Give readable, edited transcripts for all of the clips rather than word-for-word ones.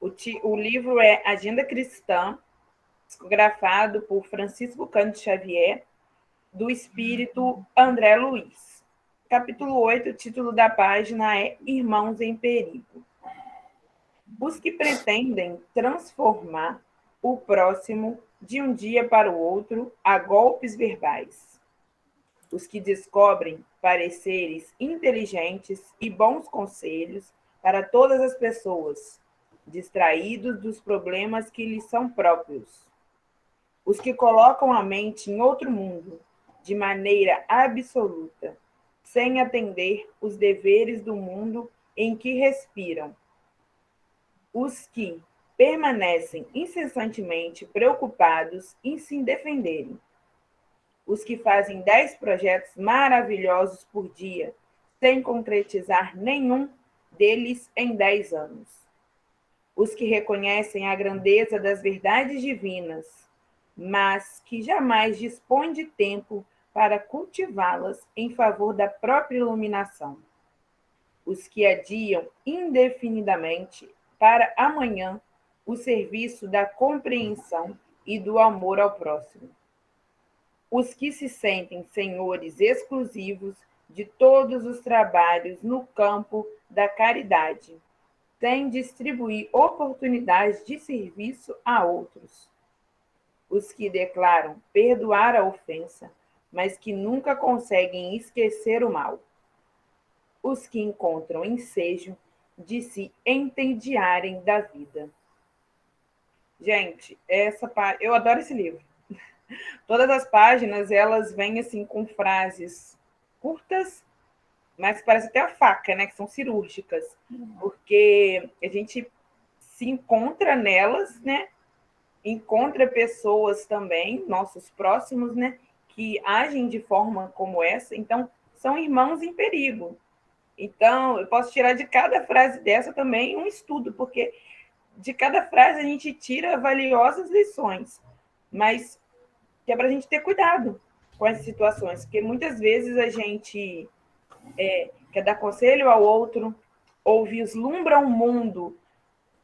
O livro é Agenda Cristã, psicografado por Francisco Cândido Xavier, do espírito André Luiz. Capítulo 8, o título da página é Irmãos em Perigo. Os que pretendem transformar o próximo de um dia para o outro a golpes verbais. Os que descobrem pareceres inteligentes e bons conselhos para todas as pessoas, distraídos dos problemas que lhes são próprios. Os que colocam a mente em outro mundo, de maneira absoluta, sem atender os deveres do mundo em que respiram. Os que permanecem incessantemente preocupados em se defenderem. Os que fazem 10 projetos maravilhosos por dia, sem concretizar nenhum deles em 10 anos. Os que reconhecem a grandeza das verdades divinas, mas que jamais dispõem de tempo para cultivá-las em favor da própria iluminação. Os que adiam indefinidamente para amanhã o serviço da compreensão e do amor ao próximo. Os que se sentem senhores exclusivos de todos os trabalhos no campo da caridade, sem distribuir oportunidades de serviço a outros. Os que declaram perdoar a ofensa, mas que nunca conseguem esquecer o mal. Os que encontram ensejo de se entediarem da vida. Gente, eu adoro esse livro. Todas as páginas, elas vêm assim com frases curtas, mas que parecem até a faca, né? Que são cirúrgicas. Porque a gente se encontra nelas, né? Encontra pessoas também, nossos próximos, né? Que agem de forma como essa. Então, são irmãos em perigo. Então, eu posso tirar de cada frase dessa também um estudo, porque de cada frase a gente tira valiosas lições. Mas que é para a gente ter cuidado com essas situações, porque muitas vezes a gente quer dar conselho ao outro, ou vislumbra um mundo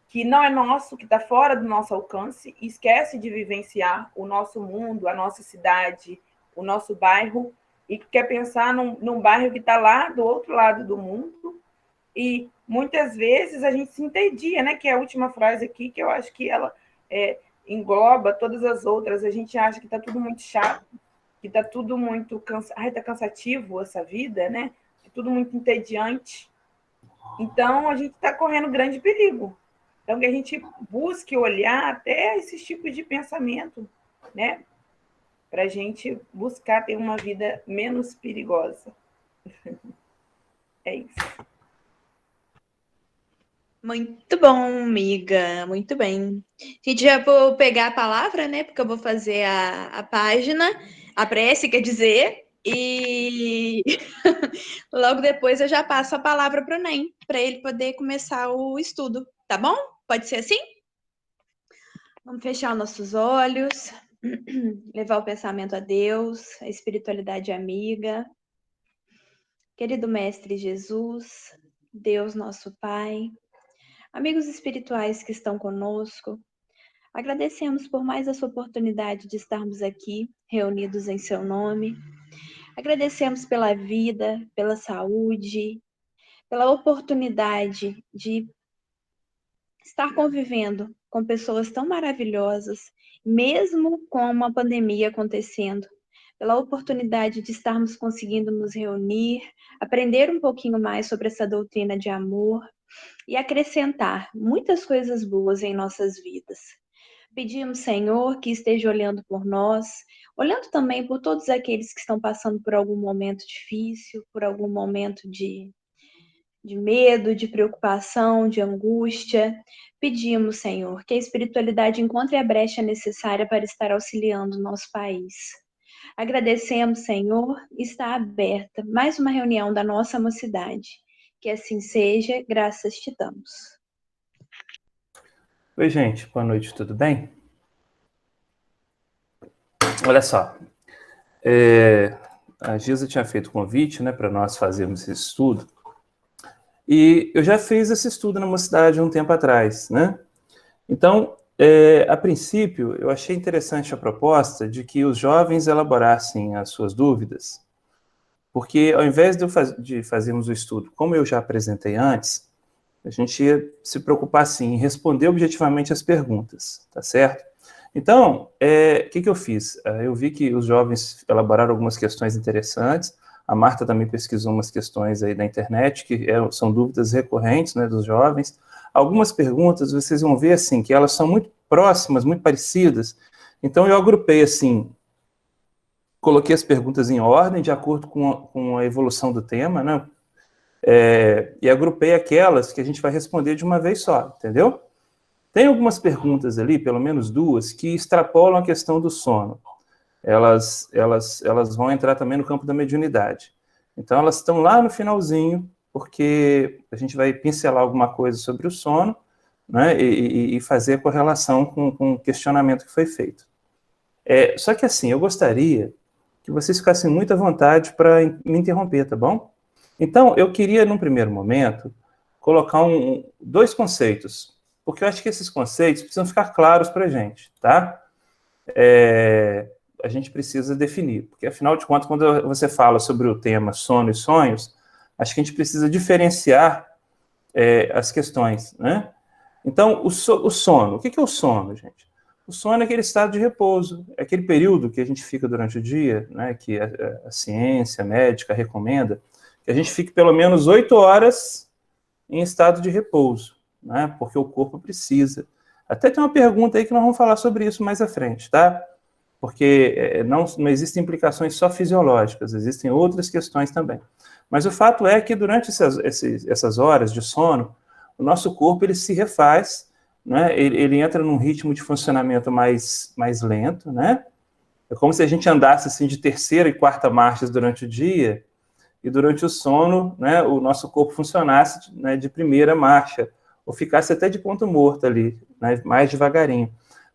que não é nosso, que está fora do nosso alcance, e esquece de vivenciar o nosso mundo, a nossa cidade, o nosso bairro, e quer pensar num bairro que está lá do outro lado do mundo, e muitas vezes a gente se entedia, né? Que é a última frase aqui, que eu acho que ela engloba todas as outras. A gente acha que está tudo muito chato, que está tudo muito tá cansativo essa vida, né? É tudo muito entediante. Então, a gente está correndo grande perigo. Então, que a gente busque olhar até esses tipos de pensamento, né? Para a gente buscar ter uma vida menos perigosa. É isso. Muito bom, amiga. Muito bem. Gente, já vou pegar a palavra, né? Porque eu vou fazer a página, a prece, quer dizer, e logo depois eu já passo a palavra para o NEM, para ele poder começar o estudo, tá bom? Pode ser assim? Vamos fechar nossos olhos, levar o pensamento a Deus, a espiritualidade amiga. Querido Mestre Jesus, Deus nosso Pai, amigos espirituais que estão conosco, agradecemos por mais essa oportunidade de estarmos aqui, reunidos em seu nome. Agradecemos pela vida, pela saúde, pela oportunidade de estar convivendo com pessoas tão maravilhosas, mesmo com uma pandemia acontecendo, pela oportunidade de estarmos conseguindo nos reunir, aprender um pouquinho mais sobre essa doutrina de amor e acrescentar muitas coisas boas em nossas vidas. Pedimos, Senhor, que esteja olhando por nós, olhando também por todos aqueles que estão passando por algum momento difícil, por algum momento de medo, de preocupação, de angústia. Pedimos, Senhor, que a espiritualidade encontre a brecha necessária para estar auxiliando o nosso país. Agradecemos, Senhor, está aberta mais uma reunião da nossa mocidade. Que assim seja, graças te damos. Oi, gente, boa noite, tudo bem? Olha só, a Gisa tinha feito convite, né, para nós fazermos esse estudo, e eu já fiz esse estudo na mocidade um tempo atrás, né? Então, a princípio, eu achei interessante a proposta de que os jovens elaborassem as suas dúvidas, porque ao invés de fazermos o estudo, como eu já apresentei antes, a gente ia se preocupar, assim, em responder objetivamente as perguntas, tá certo? Então, o que eu fiz? Eu vi que os jovens elaboraram algumas questões interessantes, a Marta também pesquisou umas questões aí na internet, que são dúvidas recorrentes, né, dos jovens. Algumas perguntas, vocês vão ver, assim, que elas são muito próximas, muito parecidas. Então, eu agrupei, assim, coloquei as perguntas em ordem, de acordo com a evolução do tema, né? E agrupei aquelas que a gente vai responder de uma vez só, entendeu? Tem algumas perguntas ali, pelo menos duas, que extrapolam a questão do sono. Elas vão entrar também no campo da mediunidade. Então, elas estão lá no finalzinho, porque a gente vai pincelar alguma coisa sobre o sono, né, e fazer a correlação com o questionamento que foi feito. Só que, assim, eu gostaria que vocês ficassem muito à vontade para me interromper, tá bom? Então, eu queria, num primeiro momento, colocar dois conceitos, porque eu acho que esses conceitos precisam ficar claros para a gente, tá? A gente precisa definir, porque, afinal de contas, quando você fala sobre o tema sono e sonhos, acho que a gente precisa diferenciar as questões, né? Então, o sono, o que é o sono, gente? O sono é aquele estado de repouso, é aquele período que a gente fica durante o dia, né, que a ciência médica recomenda, que a gente fique pelo menos 8 horas em estado de repouso, né, porque o corpo precisa. Até tem uma pergunta aí que nós vamos falar sobre isso mais à frente, tá? Porque não existem implicações só fisiológicas, existem outras questões também. Mas o fato é que durante essas horas de sono, o nosso corpo ele se refaz, né? Ele entra num ritmo de funcionamento mais lento, né? É como se a gente andasse assim de terceira e quarta marchas durante o dia, e durante o sono, né, o nosso corpo funcionasse, né, de primeira marcha, ou ficasse até de ponto morto ali, né, mais devagarinho,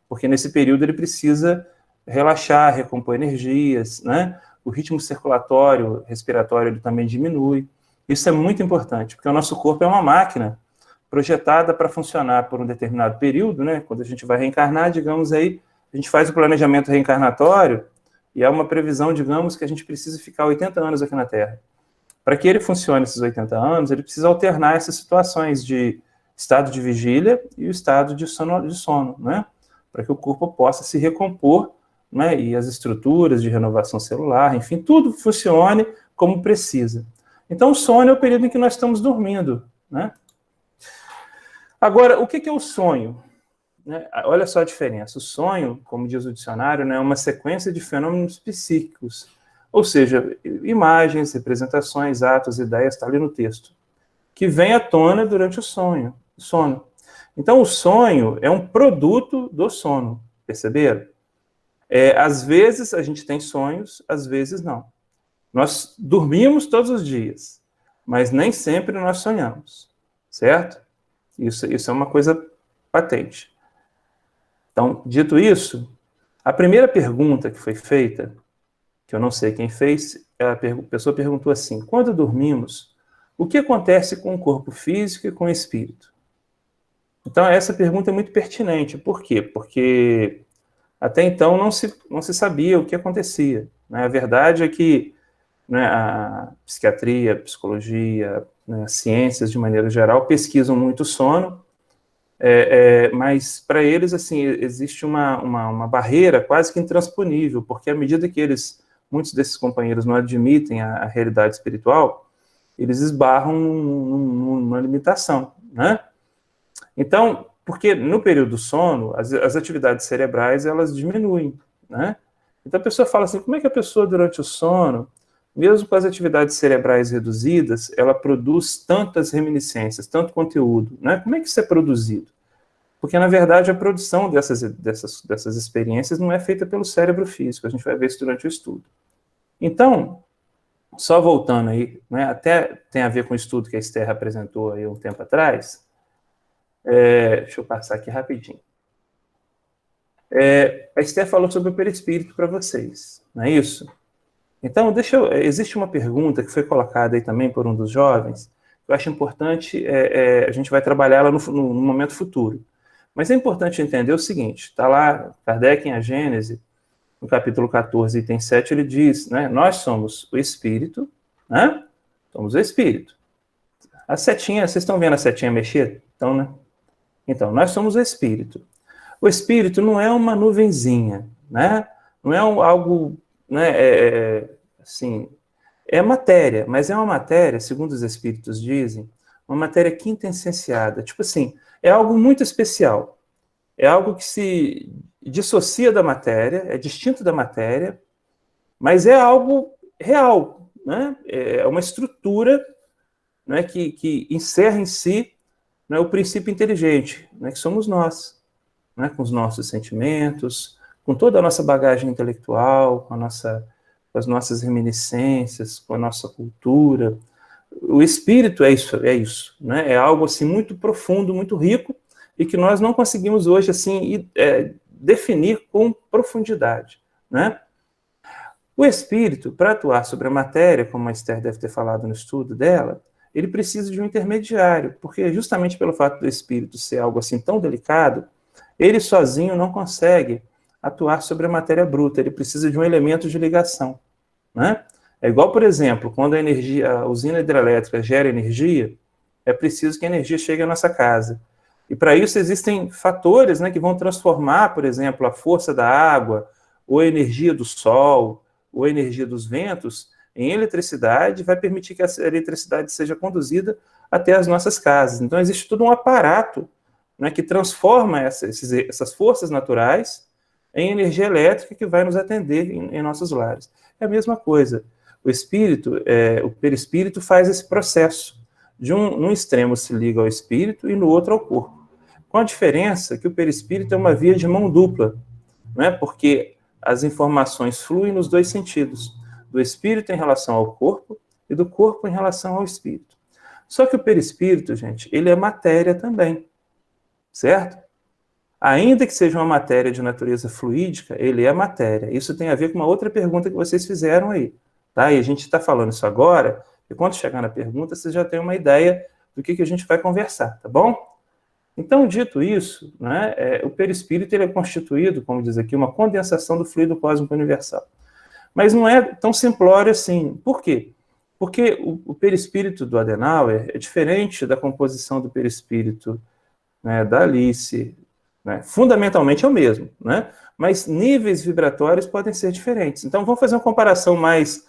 porque nesse período ele precisa relaxar, recompor energias, né? O ritmo circulatório, respiratório, ele também diminui. Isso é muito importante, porque o nosso corpo é uma máquina projetada para funcionar por um determinado período, né? Quando a gente vai reencarnar, digamos aí, a gente faz o planejamento reencarnatório e é uma previsão, digamos, que a gente precisa ficar 80 anos aqui na Terra. Para que ele funcione esses 80 anos, ele precisa alternar essas situações de estado de vigília e o estado de sono, né? Para que o corpo possa se recompor, né? E as estruturas de renovação celular, enfim, tudo funcione como precisa. Então, o sono é o período em que nós estamos dormindo, né? Agora, o que é o sonho? Olha só a diferença. O sonho, como diz o dicionário, né, é uma sequência de fenômenos psíquicos, ou seja, imagens, representações, atos, ideias, está ali no texto, que vem à tona durante o sono. Então, o sonho é um produto do sono, perceberam? Às vezes a gente tem sonhos, às vezes não. Nós dormimos todos os dias, mas nem sempre nós sonhamos, certo? Isso é uma coisa patente. Então, dito isso, a primeira pergunta que foi feita, que eu não sei quem fez, a pessoa perguntou assim: quando dormimos, o que acontece com o corpo físico e com o espírito? Então, essa pergunta é muito pertinente. Por quê? Porque até então não se sabia o que acontecia, né? A verdade é que, né, a psiquiatria, a psicologia, né, as ciências de maneira geral pesquisam muito o sono, mas para eles assim existe uma barreira quase que intransponível, porque à medida que muitos desses companheiros não admitem a realidade espiritual, eles esbarram numa limitação, né? Então, porque no período do sono, as atividades cerebrais, elas diminuem, né? Então a pessoa fala assim, como é que a pessoa durante o sono, mesmo com as atividades cerebrais reduzidas, ela produz tantas reminiscências, tanto conteúdo, né? Como é que isso é produzido? Porque, na verdade, a produção dessas experiências não é feita pelo cérebro físico, a gente vai ver isso durante o estudo. Então, só voltando aí, né, até tem a ver com o estudo que a Esther apresentou aí um tempo atrás, deixa eu passar aqui rapidinho. A Esther falou sobre o perispírito para vocês, não é isso? Então, existe uma pergunta que foi colocada aí também por um dos jovens, que eu acho importante, a gente vai trabalhar ela no momento futuro. Mas é importante entender o seguinte, está lá, Kardec em A Gênese, no capítulo 14, item 7, ele diz, né, nós somos o espírito, né? Somos o espírito. A setinha, vocês estão vendo a setinha mexer? Então, né? Então, nós somos o espírito. O espírito não é uma nuvenzinha, né? Não é algo, né, assim, é matéria, mas é uma matéria, segundo os espíritos dizem, uma matéria quintessenciada. Tipo assim, é algo muito especial. É algo que se dissocia da matéria, é distinto da matéria, mas é algo real, né? É uma estrutura, né, que encerra em si, né, o princípio inteligente, né, que somos nós, né, com os nossos sentimentos, com toda a nossa bagagem intelectual, com as nossas reminiscências, com a nossa cultura. O espírito é isso, né? É algo assim muito profundo, muito rico, e que nós não conseguimos hoje assim definir com profundidade, né? O espírito, para atuar sobre a matéria, como a Esther deve ter falado no estudo dela, ele precisa de um intermediário, porque justamente pelo fato do espírito ser algo assim tão delicado, ele sozinho não consegue atuar sobre a matéria bruta, ele precisa de um elemento de ligação, né? É igual, por exemplo, quando a usina hidrelétrica gera energia, é preciso que a energia chegue à nossa casa. E para isso existem fatores, né, que vão transformar, por exemplo, a força da água, ou a energia do sol, ou a energia dos ventos, em eletricidade, vai permitir que essa eletricidade seja conduzida até as nossas casas. Então existe todo um aparato, né, que transforma essas forças naturais em energia elétrica que vai nos atender em nossos lares. É a mesma coisa. O espírito, o perispírito faz esse processo. Num extremo se liga ao espírito e no outro ao corpo. Com a diferença que o perispírito é uma via de mão dupla, né? Porque as informações fluem nos dois sentidos, do espírito em relação ao corpo e do corpo em relação ao espírito. Só que o perispírito, gente, ele é matéria também, certo? Ainda que seja uma matéria de natureza fluídica, ele é matéria. Isso tem a ver com uma outra pergunta que vocês fizeram aí. Tá? E a gente está falando isso agora, e quando chegar na pergunta, você já tem uma ideia do que a gente vai conversar, tá bom? Então, dito isso, né, o perispírito ele é constituído, como diz aqui, uma condensação do fluido cósmico universal. Mas não é tão simplório assim. Por quê? Porque o perispírito do Adenauer é diferente da composição do perispírito, né, da Alice, né? Fundamentalmente é o mesmo, né? Mas níveis vibratórios podem ser diferentes. Então, vamos fazer uma comparação mais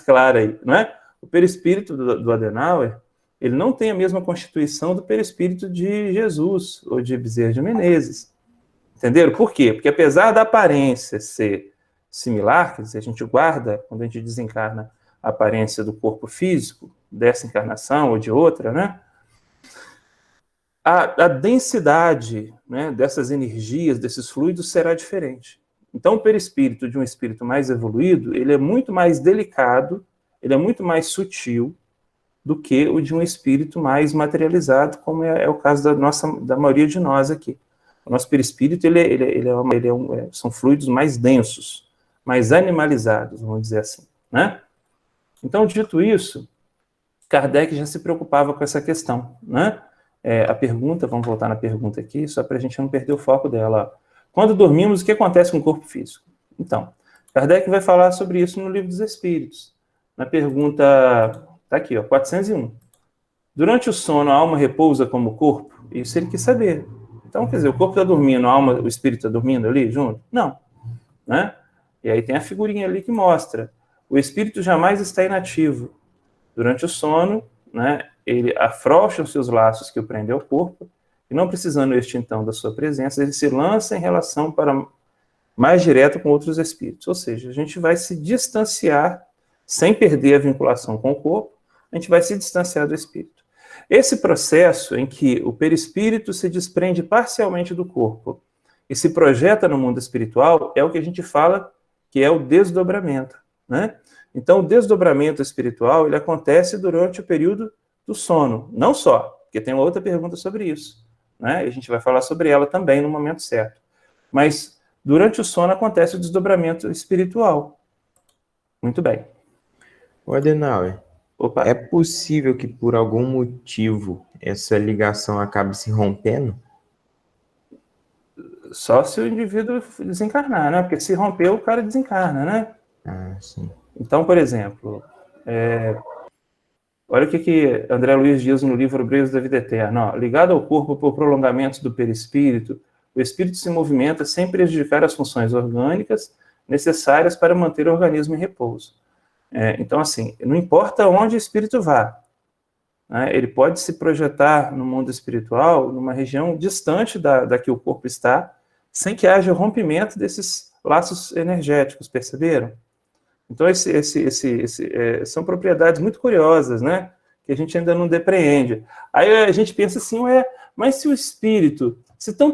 clara aí, né? O perispírito do Adenauer, ele não tem a mesma constituição do perispírito de Jesus ou de Bezerra de Menezes. Entenderam? Por quê? Porque apesar da aparência ser similar, quer dizer, a gente guarda, quando a gente desencarna, a aparência do corpo físico, dessa encarnação ou de outra, né? A densidade, né, dessas energias, desses fluidos, será diferente. Então, o perispírito de um espírito mais evoluído, ele é muito mais delicado, ele é muito mais sutil do que o de um espírito mais materializado, como é o caso da maioria de nós aqui. O nosso perispírito, são fluidos mais densos, mais animalizados, vamos dizer assim, né? Então, dito isso, Kardec já se preocupava com essa questão, né? A pergunta, vamos voltar na pergunta aqui, só para a gente não perder o foco dela. Quando dormimos, o que acontece com o corpo físico? Então, Kardec vai falar sobre isso no Livro dos Espíritos. Na pergunta, está aqui, ó, 401. Durante o sono, a alma repousa como o corpo? Isso ele quis saber. Então, quer dizer, o corpo está dormindo, a alma, o espírito está dormindo ali junto? Não. Né? E aí tem a figurinha ali que mostra. O espírito jamais está inativo. Durante o sono, né, ele afrouxa os seus laços que o prendem ao corpo, e não precisando este, então, da sua presença, ele se lança em relação para mais direto com outros espíritos. Ou seja, a gente vai se distanciar, sem perder a vinculação com o corpo, a gente vai se distanciar do espírito. Esse processo em que o perispírito se desprende parcialmente do corpo e se projeta no mundo espiritual é o que a gente fala que é o desdobramento, né? Então, o desdobramento espiritual, ele acontece durante o período do sono. Não só, porque tem uma outra pergunta sobre isso, né? E a gente vai falar sobre ela também no momento certo. Mas, durante o sono, acontece o desdobramento espiritual. Muito bem. O Adenauer, Opa. é possível que, por algum motivo, essa ligação acabe se rompendo? Só se o indivíduo desencarnar, né? Porque se romper, o cara desencarna, né? Ah, sim. Então, por exemplo, olha o que André Luiz diz no livro Brevos da Vida Eterna. Ó, ligado ao corpo por prolongamentos do perispírito, o espírito se movimenta sem prejudicar as funções orgânicas necessárias para manter o organismo em repouso. Então, assim, não importa onde o espírito vá, né, ele pode se projetar no mundo espiritual, numa região distante da que o corpo está, sem que haja rompimento desses laços energéticos, perceberam? Então, são propriedades muito curiosas, né? Que a gente ainda não depreende. Aí a gente pensa assim, mas se o espírito, são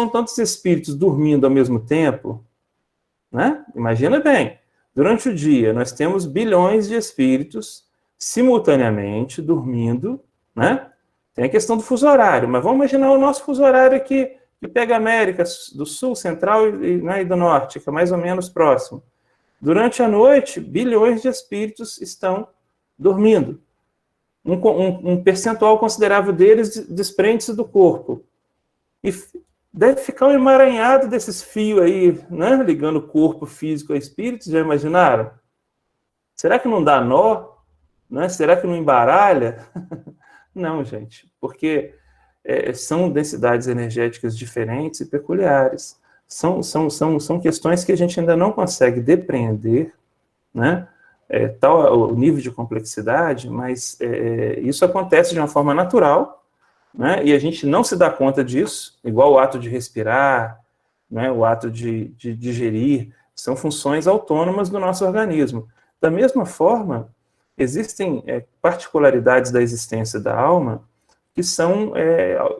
tantos espíritos dormindo ao mesmo tempo, né? Imagina bem, durante o dia nós temos bilhões de espíritos simultaneamente dormindo, né? Tem a questão do fuso horário, mas vamos imaginar o nosso fuso horário aqui, que pega a América do Sul, Central e do Norte, que é mais ou menos próximo. Durante a noite, bilhões de espíritos estão dormindo. Um percentual considerável deles desprende-se do corpo. E deve ficar um emaranhado desses fios aí, né, ligando o corpo físico a espíritos, já imaginaram? Será que não dá nó? Né? Será que não embaralha? Não, gente, porque são densidades energéticas diferentes e peculiares. São questões que a gente ainda não consegue depreender, né? Tal o nível de complexidade, mas isso acontece de uma forma natural, né? E a gente não se dá conta disso, igual o ato de respirar, né? O ato de digerir, são funções autônomas do nosso organismo. Da mesma forma, existem particularidades da existência da alma que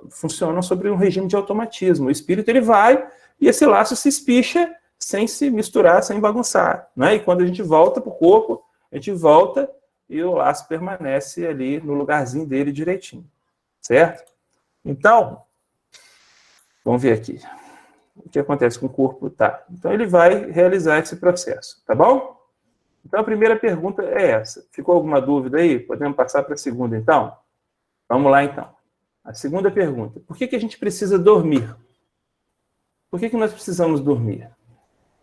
funcionam sobre um regime de automatismo. O espírito ele vai e esse laço se espicha sem se misturar, sem bagunçar, né? E quando a gente volta para o corpo, a gente volta e o laço permanece ali no lugarzinho dele direitinho, certo? Então, vamos ver aqui o que acontece com o corpo, tá? Então ele vai realizar esse processo, tá bom? Então a primeira pergunta é essa. Ficou alguma dúvida aí? Podemos passar para a segunda, então? Vamos lá, então. A segunda pergunta: por que a gente precisa dormir? Por que nós precisamos dormir?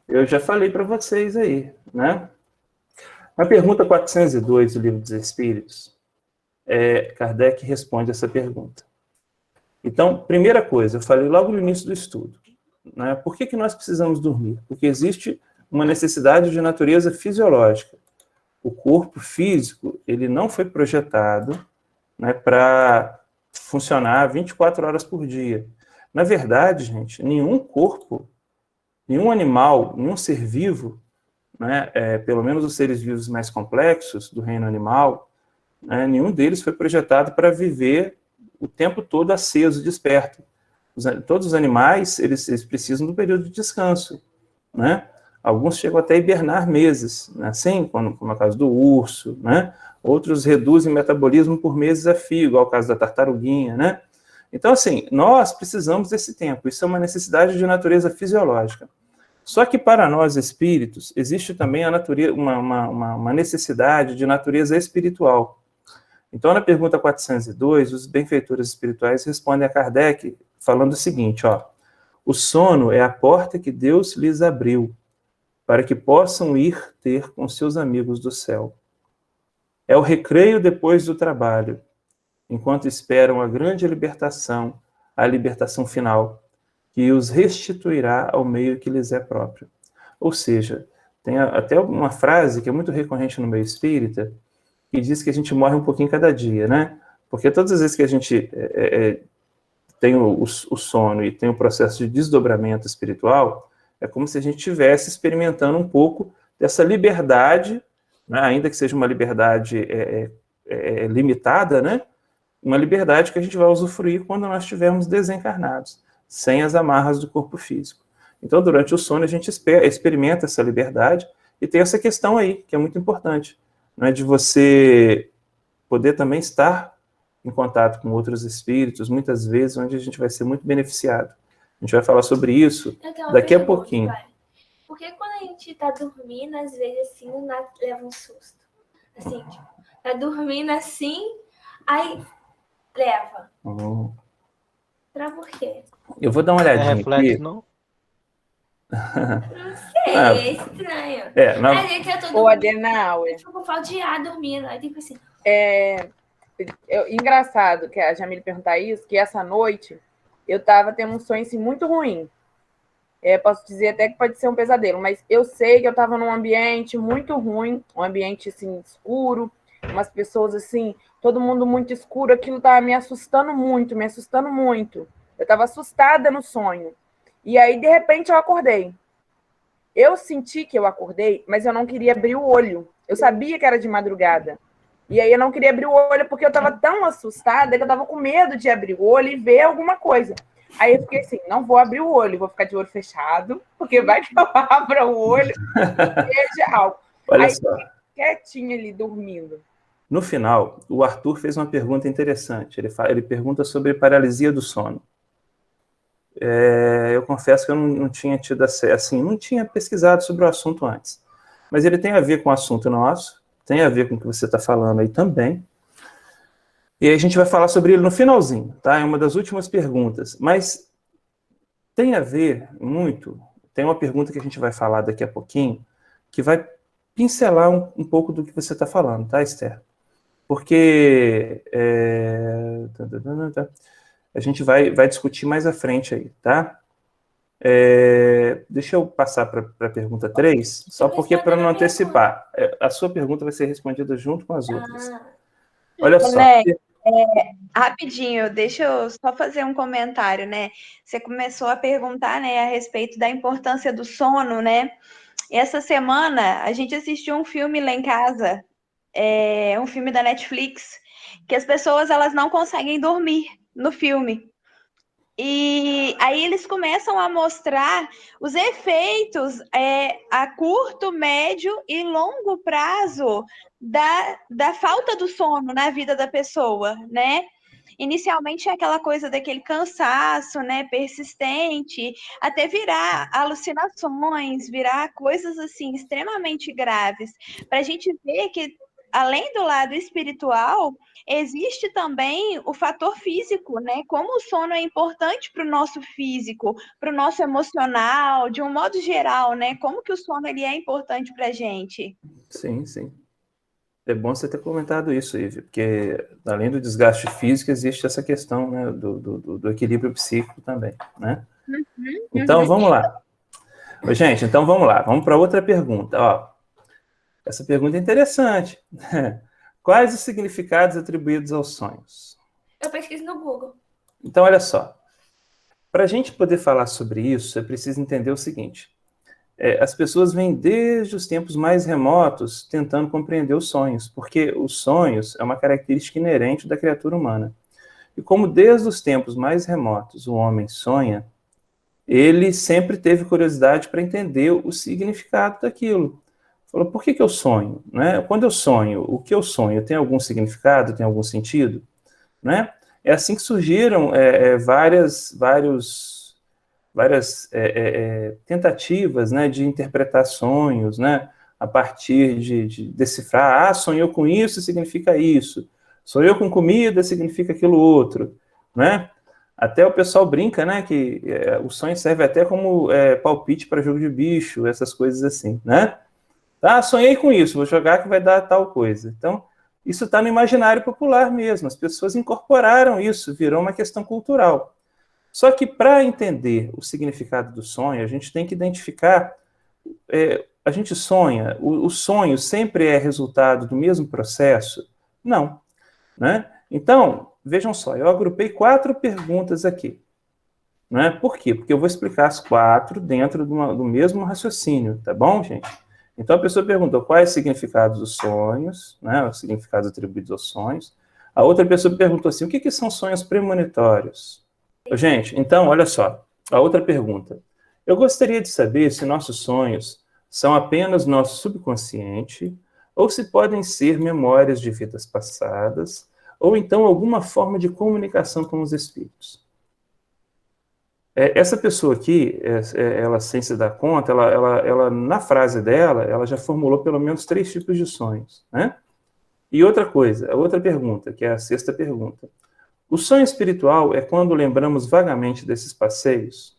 Eu já falei para vocês aí, né? Na pergunta 402 do Livro dos Espíritos, Kardec responde essa pergunta. Então, primeira coisa, eu falei logo no início do estudo, né? Por que nós precisamos dormir? Porque existe uma necessidade de natureza fisiológica. O corpo físico, ele não foi projetado, né, para funcionar 24 horas por dia. Na verdade, gente, nenhum corpo, nenhum animal, nenhum ser vivo, né, pelo menos os seres vivos mais complexos do reino animal, né, nenhum deles foi projetado para viver o tempo todo aceso, desperto. Todos os animais, eles precisam do período de descanso, né? Alguns chegam até a hibernar meses, né? Assim, como é o caso do urso, né? Outros reduzem o metabolismo por meses a fio, igual o caso da tartaruguinha, né? Então, assim, nós precisamos desse tempo, isso é uma necessidade de natureza fisiológica. Só que para nós espíritos, existe também uma necessidade de natureza espiritual. Então, na pergunta 402, os benfeitores espirituais respondem a Kardec falando o seguinte, ó: o sono é a porta que Deus lhes abriu, para que possam ir ter com seus amigos do céu. É o recreio depois do trabalho, enquanto esperam a grande libertação, a libertação final, que os restituirá ao meio que lhes é próprio. Ou seja, tem até uma frase que é muito recorrente no meio espírita, que diz que a gente morre um pouquinho cada dia, né? Porque todas as vezes que a gente tem o sono e tem o processo de desdobramento espiritual, é como se a gente estivesse experimentando um pouco dessa liberdade, né? Ainda que seja uma liberdade limitada, né? Uma liberdade que a gente vai usufruir quando nós estivermos desencarnados, sem as amarras do corpo físico. Então, durante o sono, a gente experimenta essa liberdade e tem essa questão aí, que é muito importante, né? De você poder também estar em contato com outros espíritos, muitas vezes, onde a gente vai ser muito beneficiado. A gente vai falar sobre isso daqui a pouquinho. Porque quando a gente tá dormindo, às vezes, assim, leva um susto. Assim, tipo, tá dormindo assim, aí leva. Pra por quê? Eu vou dar uma olhadinha reflexo, aqui. não? Não sei, Ah, é estranho. não, Aí é que eu tô Ô, dormindo, Adenauer, eu fico com falta de ar dormindo. Aí tipo assim, engraçado que a Jamile perguntar isso, que essa noite eu estava tendo um sonho assim, muito ruim. Posso dizer até que pode ser um pesadelo, mas eu sei que eu estava num ambiente muito ruim, um ambiente assim escuro, umas pessoas assim, todo mundo muito escuro, aquilo estava me assustando muito, me assustando muito. Eu estava assustada no sonho. E aí, de repente, eu acordei. Eu senti que eu acordei, mas eu não queria abrir o olho. Eu sabia que era de madrugada. E aí eu não queria abrir o olho porque eu estava tão assustada que eu estava com medo de abrir o olho e ver alguma coisa. Aí eu fiquei assim, não vou abrir o olho, vou ficar de olho fechado, porque vai que eu abra o olho e veja algo. olha Aí só. fiquei quietinha ali, dormindo. No final, o Arthur fez uma pergunta interessante. Ele pergunta sobre paralisia do sono. Eu confesso que eu não tinha tido acesso, assim, não tinha pesquisado sobre o assunto antes. Mas ele tem a ver com o assunto nosso, tem a ver com o que você está falando aí também. E aí a gente vai falar sobre ele no finalzinho, tá? É uma das últimas perguntas. Mas tem a ver muito, tem uma pergunta que a gente vai falar daqui a pouquinho, que vai pincelar um pouco do que você está falando, tá, Esther? Porque a gente vai discutir mais à frente aí, tá? Deixa eu passar para a pergunta 3, só porque para não antecipar. A sua pergunta vai ser respondida junto com as outras. Olha só. Né, rapidinho, deixa eu só fazer um comentário, né? Você começou a perguntar, né, a respeito da importância do sono, né? Essa semana a gente assistiu um filme lá em casa, um filme da Netflix, que as pessoas elas não conseguem dormir no filme. E aí eles começam a mostrar os efeitos a curto, médio e longo prazo da falta do sono na vida da pessoa, né? Inicialmente é aquela coisa daquele cansaço, né, persistente, até virar alucinações, virar coisas assim extremamente graves. Para a gente ver que além do lado espiritual, existe também o fator físico, né? Como o sono é importante para o nosso físico, para o nosso emocional, de um modo geral, né? Como que o sono ele é importante para a gente? Sim, sim. É bom você ter comentado isso, Ivy, porque além do desgaste físico, existe essa questão, né, do equilíbrio psíquico também, né? Então, vamos lá. Gente, então vamos lá. Vamos para outra pergunta. Ó, essa pergunta é interessante. Quais os significados atribuídos aos sonhos? eu pesquiso no Google. Então, olha só. Para a gente poder falar sobre isso, é preciso entender o seguinte. As pessoas vêm desde os tempos mais remotos tentando compreender os sonhos, porque os sonhos é uma característica inerente da criatura humana. E como desde os tempos mais remotos o homem sonha, ele sempre teve curiosidade para entender o significado daquilo. Falou, por que eu sonho? Né? Quando eu sonho, o que eu sonho tem algum significado, tem algum sentido? Né? É assim que surgiram várias tentativas, né, de interpretar sonhos, né, a partir de decifrar, sonhou com isso, significa isso. Sonhou com comida, significa aquilo outro, né? Até o pessoal brinca, né, que o sonho serve até como palpite para jogo de bicho, essas coisas assim, né? Ah, sonhei com isso, vou jogar que vai dar tal coisa. Então, isso está no imaginário popular mesmo, as pessoas incorporaram isso, virou uma questão cultural. Só que para entender o significado do sonho, a gente tem que identificar, a gente sonha, o sonho sempre é resultado do mesmo processo? Não, né? Então, vejam só, eu agrupei 4 perguntas aqui. Né? Por quê? Porque eu vou explicar as 4 dentro do mesmo raciocínio, tá bom, gente? Então a pessoa perguntou quais os significados dos sonhos, né? Os significados atribuídos aos sonhos. A outra pessoa perguntou assim, o que são sonhos premonitórios? Gente, então, olha só, a outra pergunta. Eu gostaria de saber se nossos sonhos são apenas nosso subconsciente, ou se podem ser memórias de vidas passadas, ou então alguma forma de comunicação com os espíritos. Essa pessoa aqui, ela sem se dar conta, ela na frase dela, ela já formulou pelo menos 3 tipos de sonhos, né? E outra coisa, a outra pergunta, que é a 6ª pergunta. O sonho espiritual é quando lembramos vagamente desses passeios?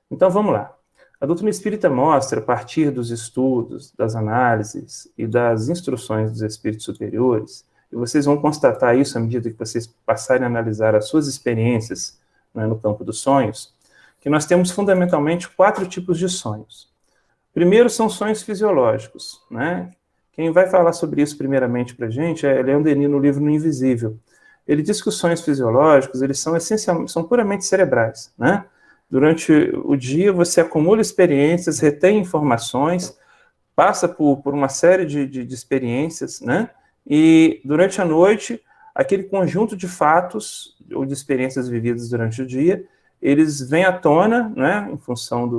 Então, vamos lá. A doutrina espírita mostra, a partir dos estudos, das análises e das instruções dos espíritos superiores, e vocês vão constatar isso à medida que vocês passarem a analisar as suas experiências, né, no campo dos sonhos, que nós temos fundamentalmente 4 tipos de sonhos. Primeiro são sonhos fisiológicos, né? Quem vai falar sobre isso primeiramente para a gente é Leon Denis no livro No Invisível. Ele diz que os sonhos fisiológicos, eles são essencialmente, são puramente cerebrais, né? Durante o dia você acumula experiências, retém informações, passa por uma série de experiências, né? E durante a noite, aquele conjunto de fatos ou de experiências vividas durante o dia, eles vêm à tona, né? Em função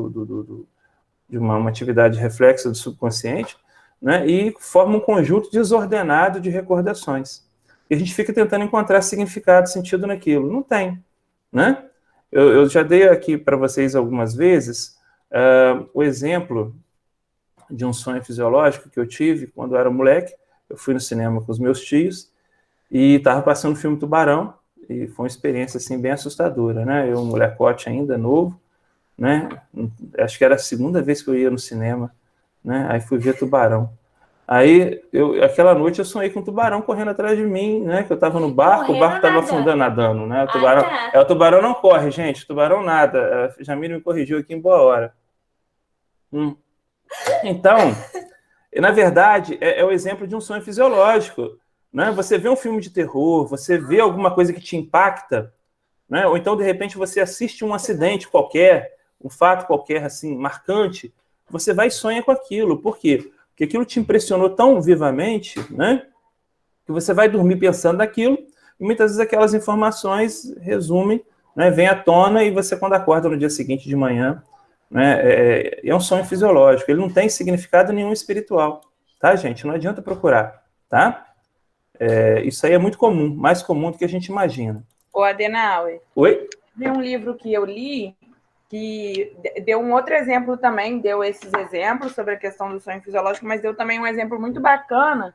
de uma atividade reflexa do subconsciente, né? E formam um conjunto desordenado de recordações. E a gente fica tentando encontrar significado, sentido naquilo. Não tem, né? Eu já dei aqui para vocês algumas vezes o exemplo de um sonho fisiológico que eu tive quando eu era moleque. Eu fui no cinema com os meus tios e estava passando o filme Tubarão, e foi uma experiência assim, bem assustadora, né? Eu, um molecote ainda, novo, né? Acho que era a segunda vez que eu ia no cinema, né? Aí fui ver Tubarão. Aí, aquela noite eu sonhei com um tubarão correndo atrás de mim, né? Que eu estava no barco, correndo, o barco estava afundando, nadando, né? O tubarão não corre, gente, o tubarão nada. A Jamile me corrigiu aqui em boa hora. Então, na verdade, é o exemplo de um sonho fisiológico, né? Você vê um filme de terror, você vê alguma coisa que te impacta, né? Ou então, de repente, você assiste um acidente qualquer, um fato qualquer, assim, marcante, você vai e sonha com aquilo. Por quê? Porque aquilo te impressionou tão vivamente, né, que você vai dormir pensando naquilo, e muitas vezes aquelas informações resumem, né, vêm à tona, e você, quando acorda no dia seguinte de manhã, né, é um sonho fisiológico, ele não tem significado nenhum espiritual, tá, gente? Não adianta procurar, tá? Isso aí é muito comum, mais comum do que a gente imagina. Ô, Adenauer. Oi? Tem um livro que eu li que deu um outro exemplo também, deu esses exemplos sobre a questão do sonho fisiológico, mas deu também um exemplo muito bacana,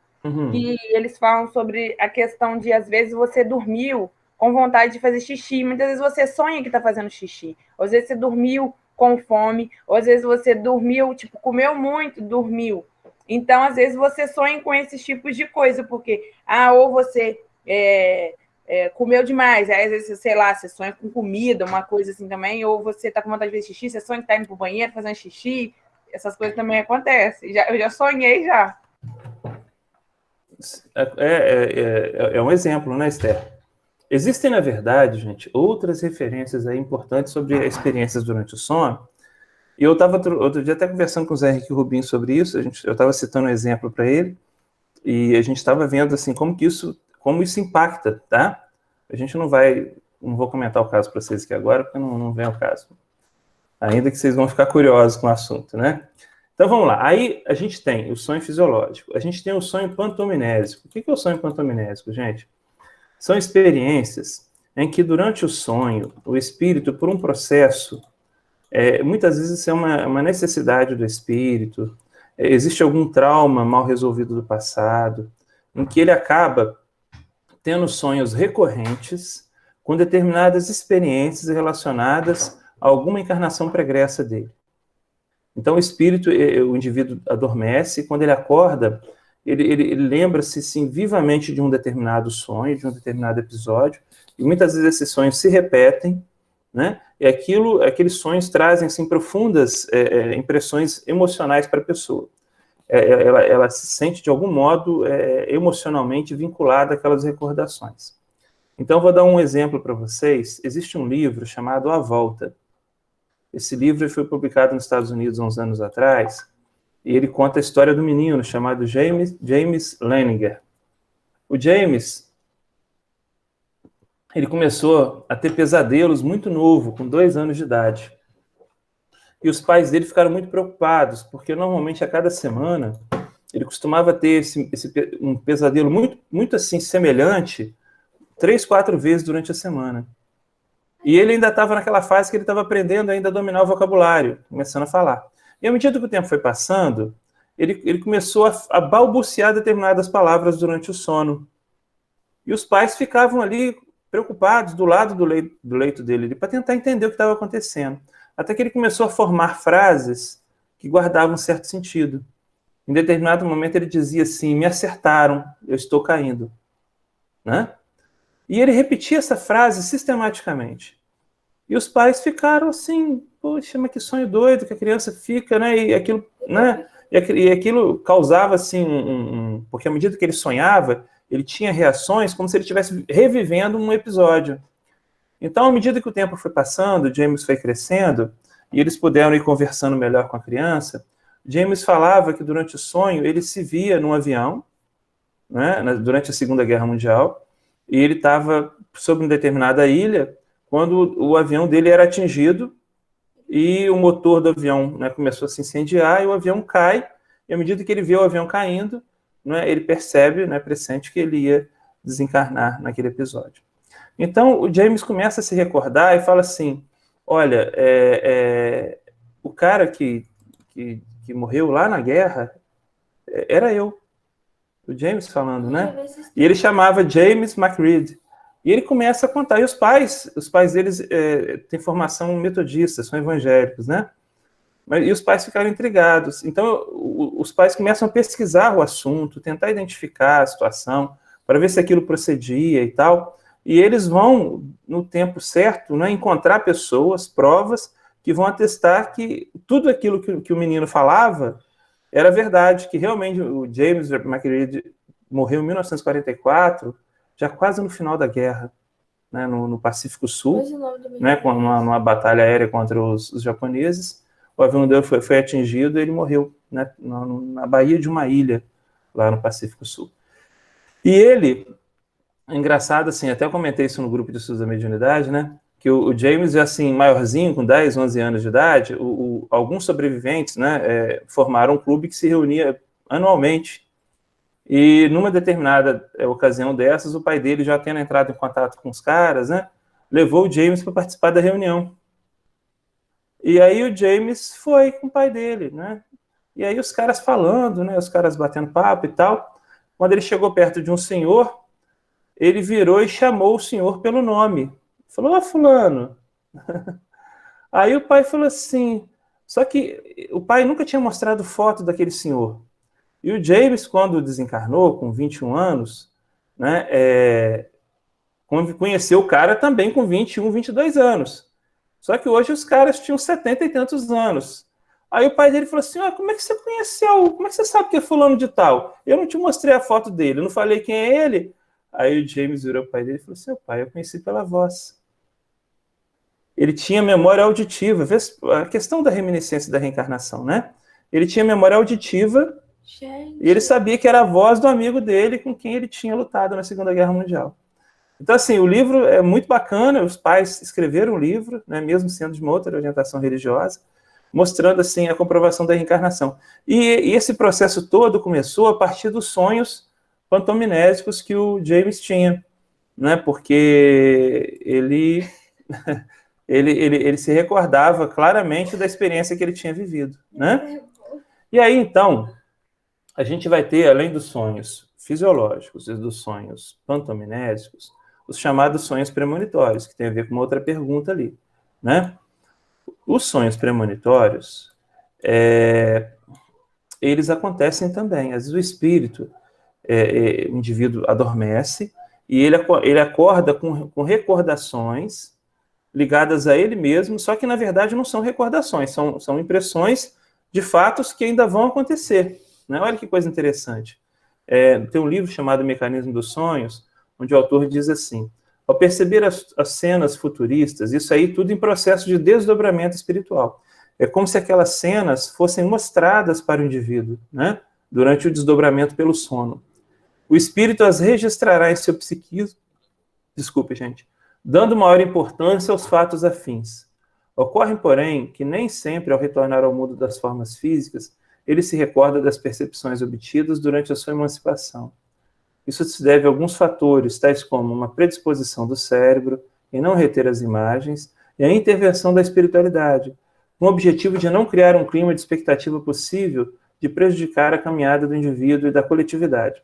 que eles falam sobre a questão de, às vezes, você dormiu com vontade de fazer xixi, muitas vezes você sonha que está fazendo xixi, ou às vezes você dormiu com fome, ou às vezes você dormiu, tipo, comeu muito, dormiu. Então, às vezes, você sonha com esses tipos de coisa, porque, ou você comeu demais, aí às vezes, sei lá, você sonha com comida, uma coisa assim também, ou você tá com vontade de fazer xixi, você sonha que tá indo pro banheiro fazendo xixi, essas coisas também acontecem. Eu já sonhei já. É um exemplo, né, Esther? Existem, na verdade, gente, outras referências aí importantes sobre experiências durante o sono, e eu estava outro dia até conversando com o Zé Henrique Rubim sobre isso, eu estava citando um exemplo para ele, e a gente estava vendo assim, como isso impacta, tá? A gente não vou comentar o caso para vocês aqui agora, porque não vem ao caso. Ainda que vocês vão ficar curiosos com o assunto, né? Então, vamos lá. Aí, a gente tem o sonho fisiológico. A gente tem o sonho pantominésico. O que é o sonho pantominésico, gente? São experiências em que, durante o sonho, o espírito, por um processo, muitas vezes isso é uma necessidade do espírito, existe algum trauma mal resolvido do passado, em que ele acaba tendo sonhos recorrentes com determinadas experiências relacionadas a alguma encarnação pregressa dele. Então, o espírito, o indivíduo adormece, e quando ele acorda, ele lembra-se, sim, vivamente de um determinado sonho, de um determinado episódio, e muitas vezes esses sonhos se repetem, né? E aqueles sonhos trazem, assim, profundas impressões emocionais para a pessoa. Ela se sente, de algum modo, emocionalmente vinculada àquelas recordações. Então, vou dar um exemplo para vocês. Existe um livro chamado A Volta. Esse livro foi publicado nos Estados Unidos há uns anos atrás, e ele conta a história do menino chamado James Leininger. O James, ele começou a ter pesadelos muito novo, com 2 anos de idade. E os pais dele ficaram muito preocupados, porque normalmente a cada semana ele costumava ter um pesadelo muito, muito assim, semelhante, 3, 4 vezes durante a semana. E ele ainda estava naquela fase que ele estava aprendendo ainda a dominar o vocabulário, começando a falar. E à medida que o tempo foi passando, ele começou a balbuciar determinadas palavras durante o sono. E os pais ficavam ali preocupados do lado do leito dele, para tentar entender o que estava acontecendo. até que ele começou a formar frases que guardavam um certo sentido. Em determinado momento ele dizia assim: me acertaram, eu estou caindo. Né? E ele repetia essa frase sistematicamente. E os pais ficaram assim: poxa, mas que sonho doido que a criança fica, né? E aquilo, né? E aquilo causava assim porque à medida que ele sonhava, ele tinha reações como se ele estivesse revivendo um episódio. Então, à medida que o tempo foi passando, James foi crescendo e eles puderam ir conversando melhor com a criança. James falava que durante o sonho ele se via num avião, né, durante a Segunda Guerra Mundial, e ele estava sobre uma determinada ilha quando o avião dele era atingido e o motor do avião, né, começou a se incendiar e o avião cai, e à medida que ele vê o avião caindo, né, ele percebe, né, pressente que ele ia desencarnar naquele episódio. Então, o James começa a se recordar e fala assim: olha, o cara que morreu lá na guerra era eu. O James falando, né? E ele chamava James McReed. E ele começa a contar. E os pais deles têm formação metodista, são evangélicos, né? E os pais ficaram intrigados. Então, os pais começam a pesquisar o assunto, tentar identificar a situação, para ver se aquilo procedia e tal. E eles vão, no tempo certo, né, encontrar pessoas, provas, que vão atestar que tudo aquilo que o menino falava era verdade, que realmente o James McReed morreu em 1944, já quase no final da guerra, né, no Pacífico Sul, né, numa batalha aérea contra os japoneses. O avião dele foi atingido e ele morreu, né, na baía de uma ilha, lá no Pacífico Sul. E ele, engraçado, assim, até eu comentei isso no grupo de estudos da mediunidade, né, que o James, assim, maiorzinho, com 10, 11 anos de idade, alguns sobreviventes, né, formaram um clube que se reunia anualmente. E numa determinada ocasião dessas, o pai dele, já tendo entrado em contato com os caras, né, levou o James para participar da reunião. E aí o James foi com o pai dele, né? E aí os caras falando, né, os caras batendo papo e tal. Quando ele chegou perto de um senhor, ele virou e chamou o senhor pelo nome. Falou: ó, fulano. Aí o pai falou assim, só que o pai nunca tinha mostrado foto daquele senhor. E o James, quando desencarnou, com 21 anos, né, conheceu o cara também com 21, 22 anos. Só que hoje os caras tinham 70 e tantos anos. Aí o pai dele falou assim: ah, como é que você conheceu? Como é que você sabe que é fulano de tal? Eu não te mostrei a foto dele, eu não falei quem é ele. Aí o James virou o pai dele e falou: seu pai, eu conheci pela voz. Ele tinha memória auditiva. A questão da reminiscência da reencarnação, né? Ele tinha memória auditiva. Gente. E ele sabia que era a voz do amigo dele com quem ele tinha lutado na Segunda Guerra Mundial. Então, assim, o livro é muito bacana, os pais escreveram um livro, né, mesmo sendo de uma outra orientação religiosa, mostrando, assim, a comprovação da reencarnação. E esse processo todo começou a partir dos sonhos fantominésicos que o James tinha, né, porque ele se recordava claramente da experiência que ele tinha vivido, né? E aí, então, a gente vai ter, além dos sonhos fisiológicos e dos sonhos fantominésicos, os chamados sonhos premonitórios, que tem a ver com uma outra pergunta ali, né? Os sonhos premonitórios, eles acontecem também. Às vezes o espírito, o indivíduo adormece e ele acorda com recordações ligadas a ele mesmo, só que na verdade não são recordações, são impressões de fatos que ainda vão acontecer, né? Olha que coisa interessante. Tem um livro chamado Mecanismo dos Sonhos, onde o autor diz assim: ao perceber as cenas futuristas, isso aí tudo em processo de desdobramento espiritual. É como se aquelas cenas fossem mostradas para o indivíduo, né, durante o desdobramento pelo sono. O espírito as registrará em seu psiquismo, dando maior importância aos fatos afins. Ocorre, porém, que nem sempre, ao retornar ao mundo das formas físicas, ele se recorda das percepções obtidas durante a sua emancipação. Isso se deve a alguns fatores, tais como uma predisposição do cérebro em não reter as imagens e a intervenção da espiritualidade, com o objetivo de não criar um clima de expectativa possível de prejudicar a caminhada do indivíduo e da coletividade.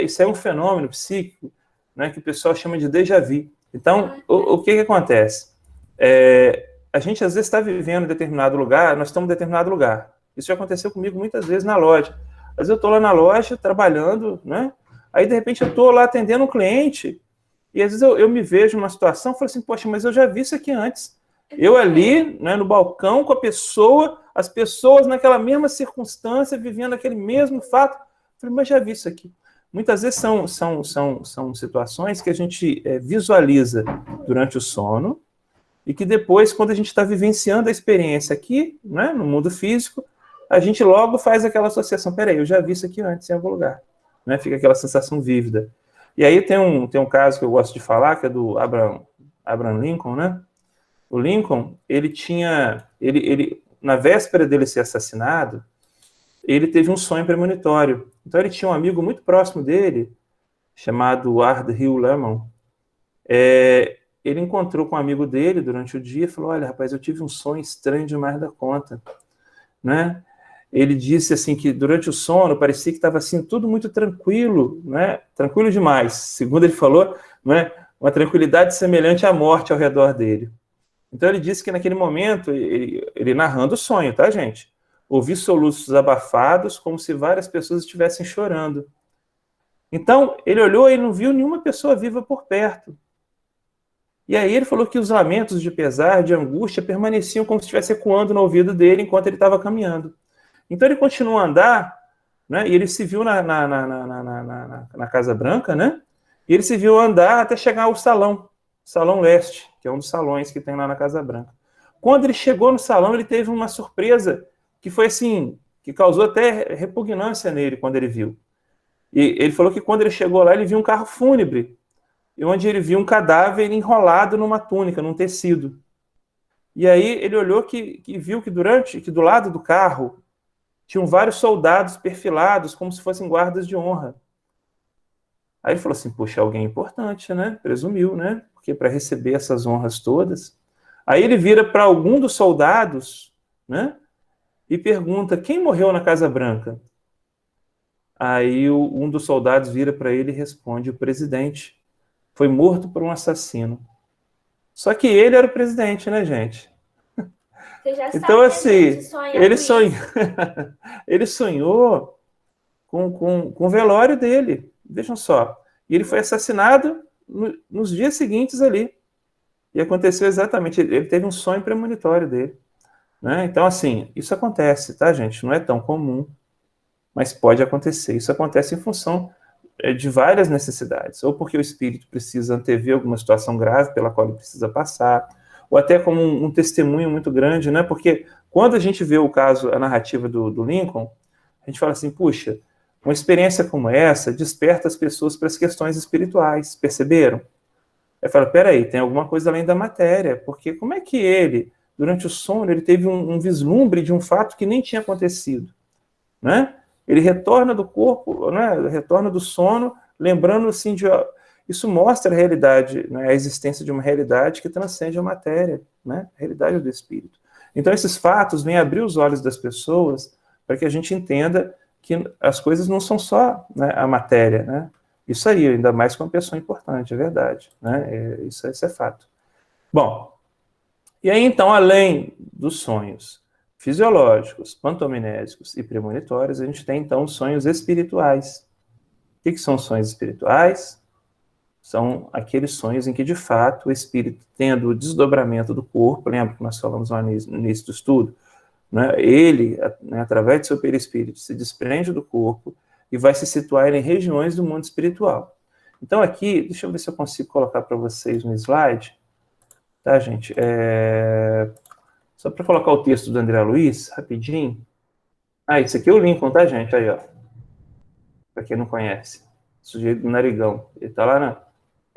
Isso é um fenômeno psíquico, né, que o pessoal chama de déjà vu. Então, o que acontece? a gente às vezes está vivendo em determinado lugar, nós estamos em determinado lugar. Isso já aconteceu comigo muitas vezes na loja. Às vezes eu estou lá na loja, trabalhando, né? Aí, de repente, eu estou lá atendendo um cliente, e às vezes eu me vejo numa situação, e falo assim, poxa, mas eu já vi isso aqui antes. Eu ali, né, no balcão, com a pessoa, as pessoas naquela mesma circunstância, vivendo aquele mesmo fato. Eu falei, mas já vi isso aqui. Muitas vezes são situações que a gente visualiza durante o sono, e que depois, quando a gente está vivenciando a experiência aqui, né, no mundo físico, a gente logo faz aquela associação. Peraí, eu já vi isso aqui antes em algum lugar. Né? Fica aquela sensação vívida. E aí tem um caso que eu gosto de falar, que é do Abraham Lincoln, né? O Lincoln, ele na véspera dele ser assassinado, ele teve um sonho premonitório. Então ele tinha um amigo muito próximo dele, chamado Ard Hill Lemon. Ele encontrou com um amigo dele durante o dia e falou, olha, rapaz, eu tive um sonho estranho demais da conta. Né? Ele disse assim que durante o sono parecia que estava assim tudo muito tranquilo, né? Tranquilo demais, segundo ele falou, né? Uma tranquilidade semelhante à morte ao redor dele. Então ele disse que naquele momento, ele narrando o sonho, tá, gente? Ouvi soluços abafados como se várias pessoas estivessem chorando. Então ele olhou e não viu nenhuma pessoa viva por perto. E aí ele falou que os lamentos de pesar, de angústia, permaneciam como se estivesse ecoando no ouvido dele enquanto ele estava caminhando. Então ele continuou a andar, né? E ele se viu na Casa Branca, né? E ele se viu andar até chegar ao Salão Leste, que é um dos salões que tem lá na Casa Branca. Quando ele chegou no salão, ele teve uma surpresa que foi assim, que causou até repugnância nele quando ele viu. E ele falou que quando ele chegou lá, ele viu um carro fúnebre, onde ele viu um cadáver enrolado numa túnica, num tecido. E aí ele olhou que viu que do lado do carro tinham vários soldados perfilados, como se fossem guardas de honra. Aí ele falou assim, poxa, alguém importante, né? Presumiu, né? Porque para receber essas honras todas. Aí ele vira para algum dos soldados, né? E pergunta, quem morreu na Casa Branca? Aí um dos soldados vira para ele e responde, o presidente foi morto por um assassino. Só que ele era o presidente, né, gente? Você já sabe Então, que a assim, gente sonha ele com sonhou, isso. ele sonhou com o velório dele. Vejam só. E ele foi assassinado nos dias seguintes ali. E aconteceu exatamente, ele teve um sonho premonitório dele. Né? Então, assim, isso acontece, tá, gente? Não é tão comum, mas pode acontecer. Isso acontece em função de várias necessidades. Ou porque o espírito precisa antever alguma situação grave pela qual ele precisa passar, ou até como um testemunho muito grande, né? Porque quando a gente vê o caso, a narrativa do Lincoln, a gente fala assim, puxa, uma experiência como essa desperta as pessoas para as questões espirituais, perceberam? Aí fala, peraí, tem alguma coisa além da matéria, porque como é que ele, durante o sono, ele teve um vislumbre de um fato que nem tinha acontecido, né? Ele retorna do corpo, né? Retorna do sono, lembrando assim de... Isso mostra a realidade, né, a existência de uma realidade que transcende a matéria, né, a realidade do espírito. Então, esses fatos vêm abrir os olhos das pessoas para que a gente entenda que as coisas não são só, né, a matéria. Né? Isso aí, ainda mais com uma pessoa importante, é verdade. Né? Isso é fato. Bom, e aí, então, além dos sonhos fisiológicos, pantominésicos e premonitórios, a gente tem, então, os sonhos espirituais. O que são sonhos espirituais? São aqueles sonhos em que, de fato, o espírito, tendo o desdobramento do corpo, lembra que nós falamos lá no início do estudo, né, ele, né, através do seu perispírito, se desprende do corpo e vai se situar em regiões do mundo espiritual. Então, aqui, deixa eu ver se eu consigo colocar para vocês um slide, tá, gente? Só para colocar o texto do André Luiz, rapidinho. Esse aqui é o Lincoln, tá, gente? Aí, ó. Para quem não conhece. Sujeito do narigão. Ele tá lá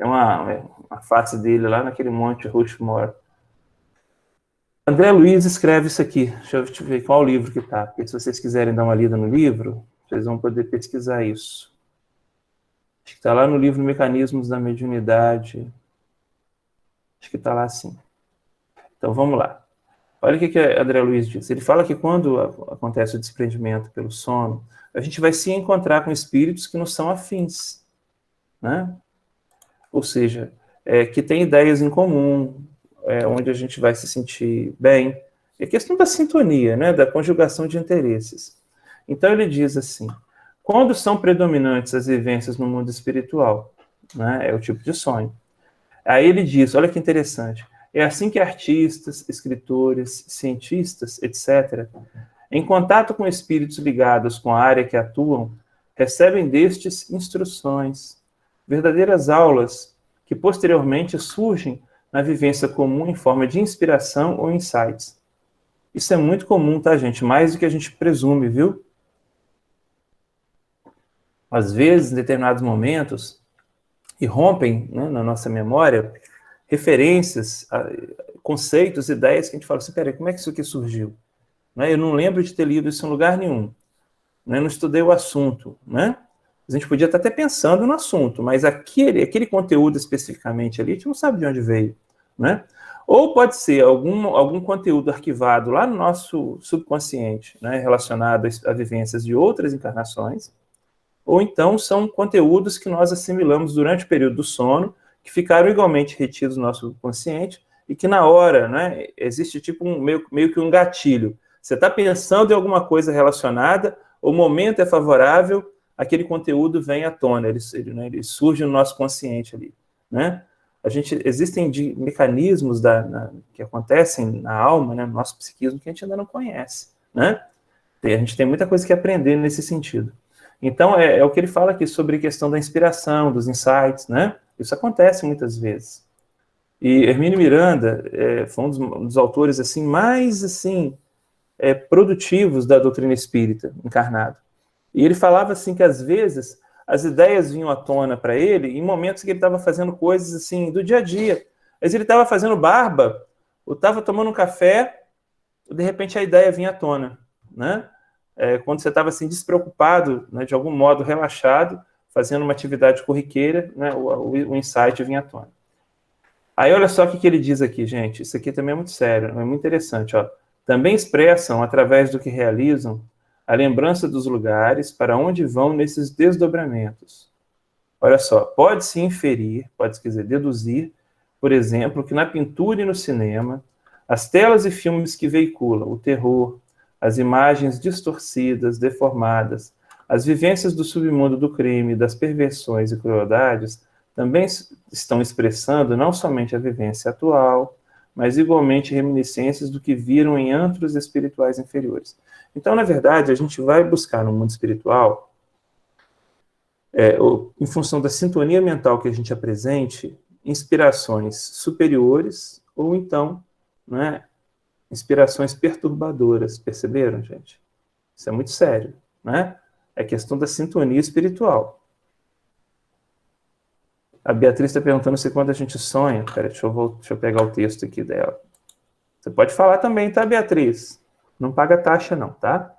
é uma face dele lá naquele monte Rushmore. André Luiz escreve isso aqui. Deixa eu ver qual livro que tá. Porque se vocês quiserem dar uma lida no livro, vocês vão poder pesquisar isso. Acho que tá lá no livro Mecanismos da Mediunidade. Acho que tá lá assim. Então vamos lá. Olha o que André Luiz diz. Ele fala que quando acontece o desprendimento pelo sono, a gente vai se encontrar com espíritos que não são afins, né? Ou seja, que têm ideias em comum, onde a gente vai se sentir bem. É a questão da sintonia, né, da conjugação de interesses. Então ele diz assim, quando são predominantes as vivências no mundo espiritual, né, é o tipo de sonho. Aí ele diz, olha que interessante, é assim que artistas, escritores, cientistas, etc., em contato com espíritos ligados com a área que atuam, recebem destes instruções, verdadeiras aulas que posteriormente surgem na vivência comum em forma de inspiração ou insights. Isso é muito comum, tá, gente? Mais do que a gente presume, viu? Às vezes, em determinados momentos, irrompem, né, na nossa memória referências, conceitos, ideias que a gente fala assim, peraí, como é que isso aqui surgiu? Né? Eu não lembro de ter lido isso em lugar nenhum. Né? Eu não estudei o assunto. Né? A gente podia estar até pensando no assunto, mas aquele conteúdo especificamente ali, a gente não sabe de onde veio. Né? Ou pode ser algum conteúdo arquivado lá no nosso subconsciente, né, relacionado a vivências de outras encarnações, ou então são conteúdos que nós assimilamos durante o período do sono, que ficaram igualmente retidos no nosso subconsciente, e que na hora, né, existe tipo meio que um gatilho. Você está pensando em alguma coisa relacionada, o momento é favorável, aquele conteúdo vem à tona, ele surge no nosso consciente ali, né? Existem mecanismos que acontecem na alma, né, no nosso psiquismo, que a gente ainda não conhece, né? A gente tem muita coisa que aprender nesse sentido. Então, é o que ele fala aqui sobre a questão da inspiração, dos insights, né? Isso acontece muitas vezes. E Hermínio Miranda foi um dos autores assim, mais assim, produtivos da doutrina espírita, encarnado. E ele falava assim que, às vezes, as ideias vinham à tona para ele em momentos que ele estava fazendo coisas assim do dia a dia. Às vezes ele estava fazendo barba, ou estava tomando um café, de repente a ideia vinha à tona, né? Quando você estava assim despreocupado, né, de algum modo relaxado, fazendo uma atividade corriqueira, né, o insight vinha à tona. Aí olha só o que ele diz aqui, gente. Isso aqui também é muito sério, é muito interessante. Ó. Também expressam, através do que realizam, a lembrança dos lugares para onde vão nesses desdobramentos. Olha só, pode-se inferir, pode-se dizer, deduzir, por exemplo, que na pintura e no cinema, as telas e filmes que veiculam o terror, as imagens distorcidas, deformadas, as vivências do submundo do crime, das perversões e crueldades, também estão expressando não somente a vivência atual, mas igualmente reminiscências do que viram em antros espirituais inferiores. Então, na verdade, a gente vai buscar no mundo espiritual, em função da sintonia mental que a gente apresente, inspirações superiores ou então, né, inspirações perturbadoras. Perceberam, gente? Isso é muito sério, né? É questão da sintonia espiritual. A Beatriz está perguntando se quando a gente sonha... Peraí, deixa eu pegar o texto aqui dela. Você pode falar também, tá, Beatriz? Não paga taxa não, tá?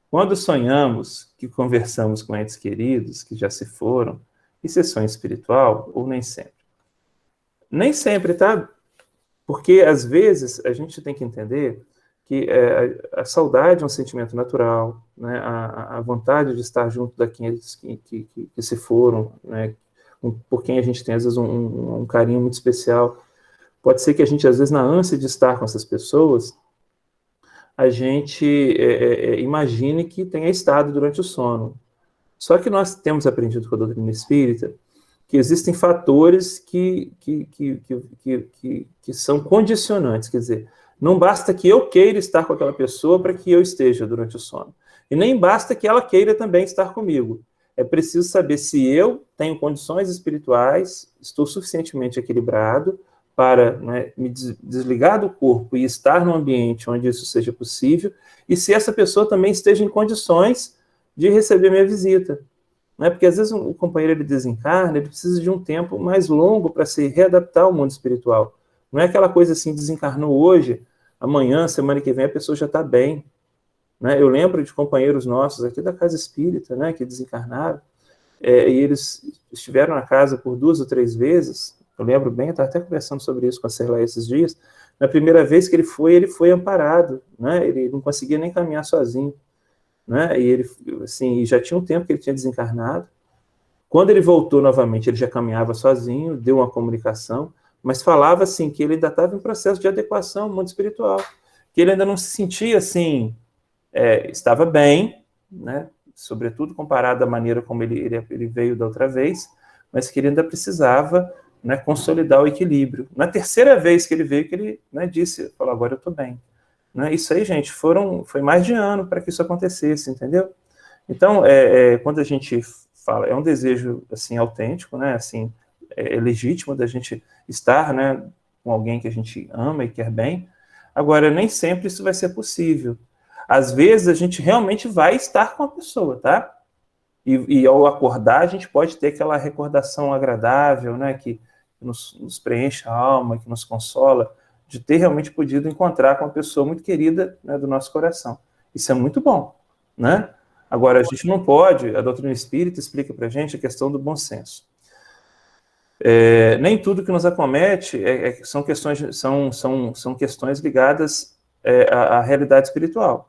Quando sonhamos que conversamos com entes queridos que já se foram, isso é sonho espiritual ou nem sempre? Nem sempre, tá? Porque, às vezes, a gente tem que entender que a saudade é um sentimento natural, né? A vontade de estar junto daqueles que se foram, né? Por quem a gente tem, às vezes, um carinho muito especial. Pode ser que a gente, às vezes, na ânsia de estar com essas pessoas, a gente imagine que tenha estado durante o sono. Só que nós temos aprendido com a doutrina espírita que existem fatores que são condicionantes, quer dizer, não basta que eu queira estar com aquela pessoa para que eu esteja durante o sono. E nem basta que ela queira também estar comigo. É preciso saber se eu tenho condições espirituais, estou suficientemente equilibrado para, né, me desligar do corpo e estar num ambiente onde isso seja possível, e se essa pessoa também esteja em condições de receber minha visita. Né? Porque às vezes o companheiro ele desencarna, ele precisa de um tempo mais longo para se readaptar ao mundo espiritual. Não é aquela coisa assim, desencarnou hoje, amanhã, semana que vem, a pessoa já está bem. Né? Eu lembro de companheiros nossos aqui da Casa Espírita, né, que desencarnaram, e eles estiveram na casa por 2 ou 3 vezes. Eu lembro bem, eu estava até conversando sobre isso com a Serla esses dias. Na primeira vez que ele foi amparado, né? Ele não conseguia nem caminhar sozinho, né? E ele, assim, já tinha um tempo que ele tinha desencarnado. Quando ele voltou novamente, ele já caminhava sozinho, deu uma comunicação, mas falava assim que ele ainda estava em processo de adequação ao mundo espiritual, que ele ainda não se sentia assim, estava bem, né? Sobretudo comparado à maneira como ele veio da outra vez, mas que ele ainda precisava, né, consolidar o equilíbrio. Na terceira vez que ele veio, que ele, né, falou, agora eu estou bem. Né? Isso aí, gente, foi mais de ano para que isso acontecesse, entendeu? Então, quando a gente fala, é um desejo assim autêntico, né? Assim, é legítimo da gente estar, né, com alguém que a gente ama e quer bem. Agora, nem sempre isso vai ser possível. Às vezes a gente realmente vai estar com a pessoa, tá? E ao acordar a gente pode ter aquela recordação agradável, né? Que nos preenche a alma, que nos consola, de ter realmente podido encontrar com uma pessoa muito querida, né, do nosso coração. Isso é muito bom, né? Agora, a gente não pode, a doutrina espírita explica para a gente a questão do bom senso. Nem tudo que nos acomete são questões ligadas à realidade espiritual.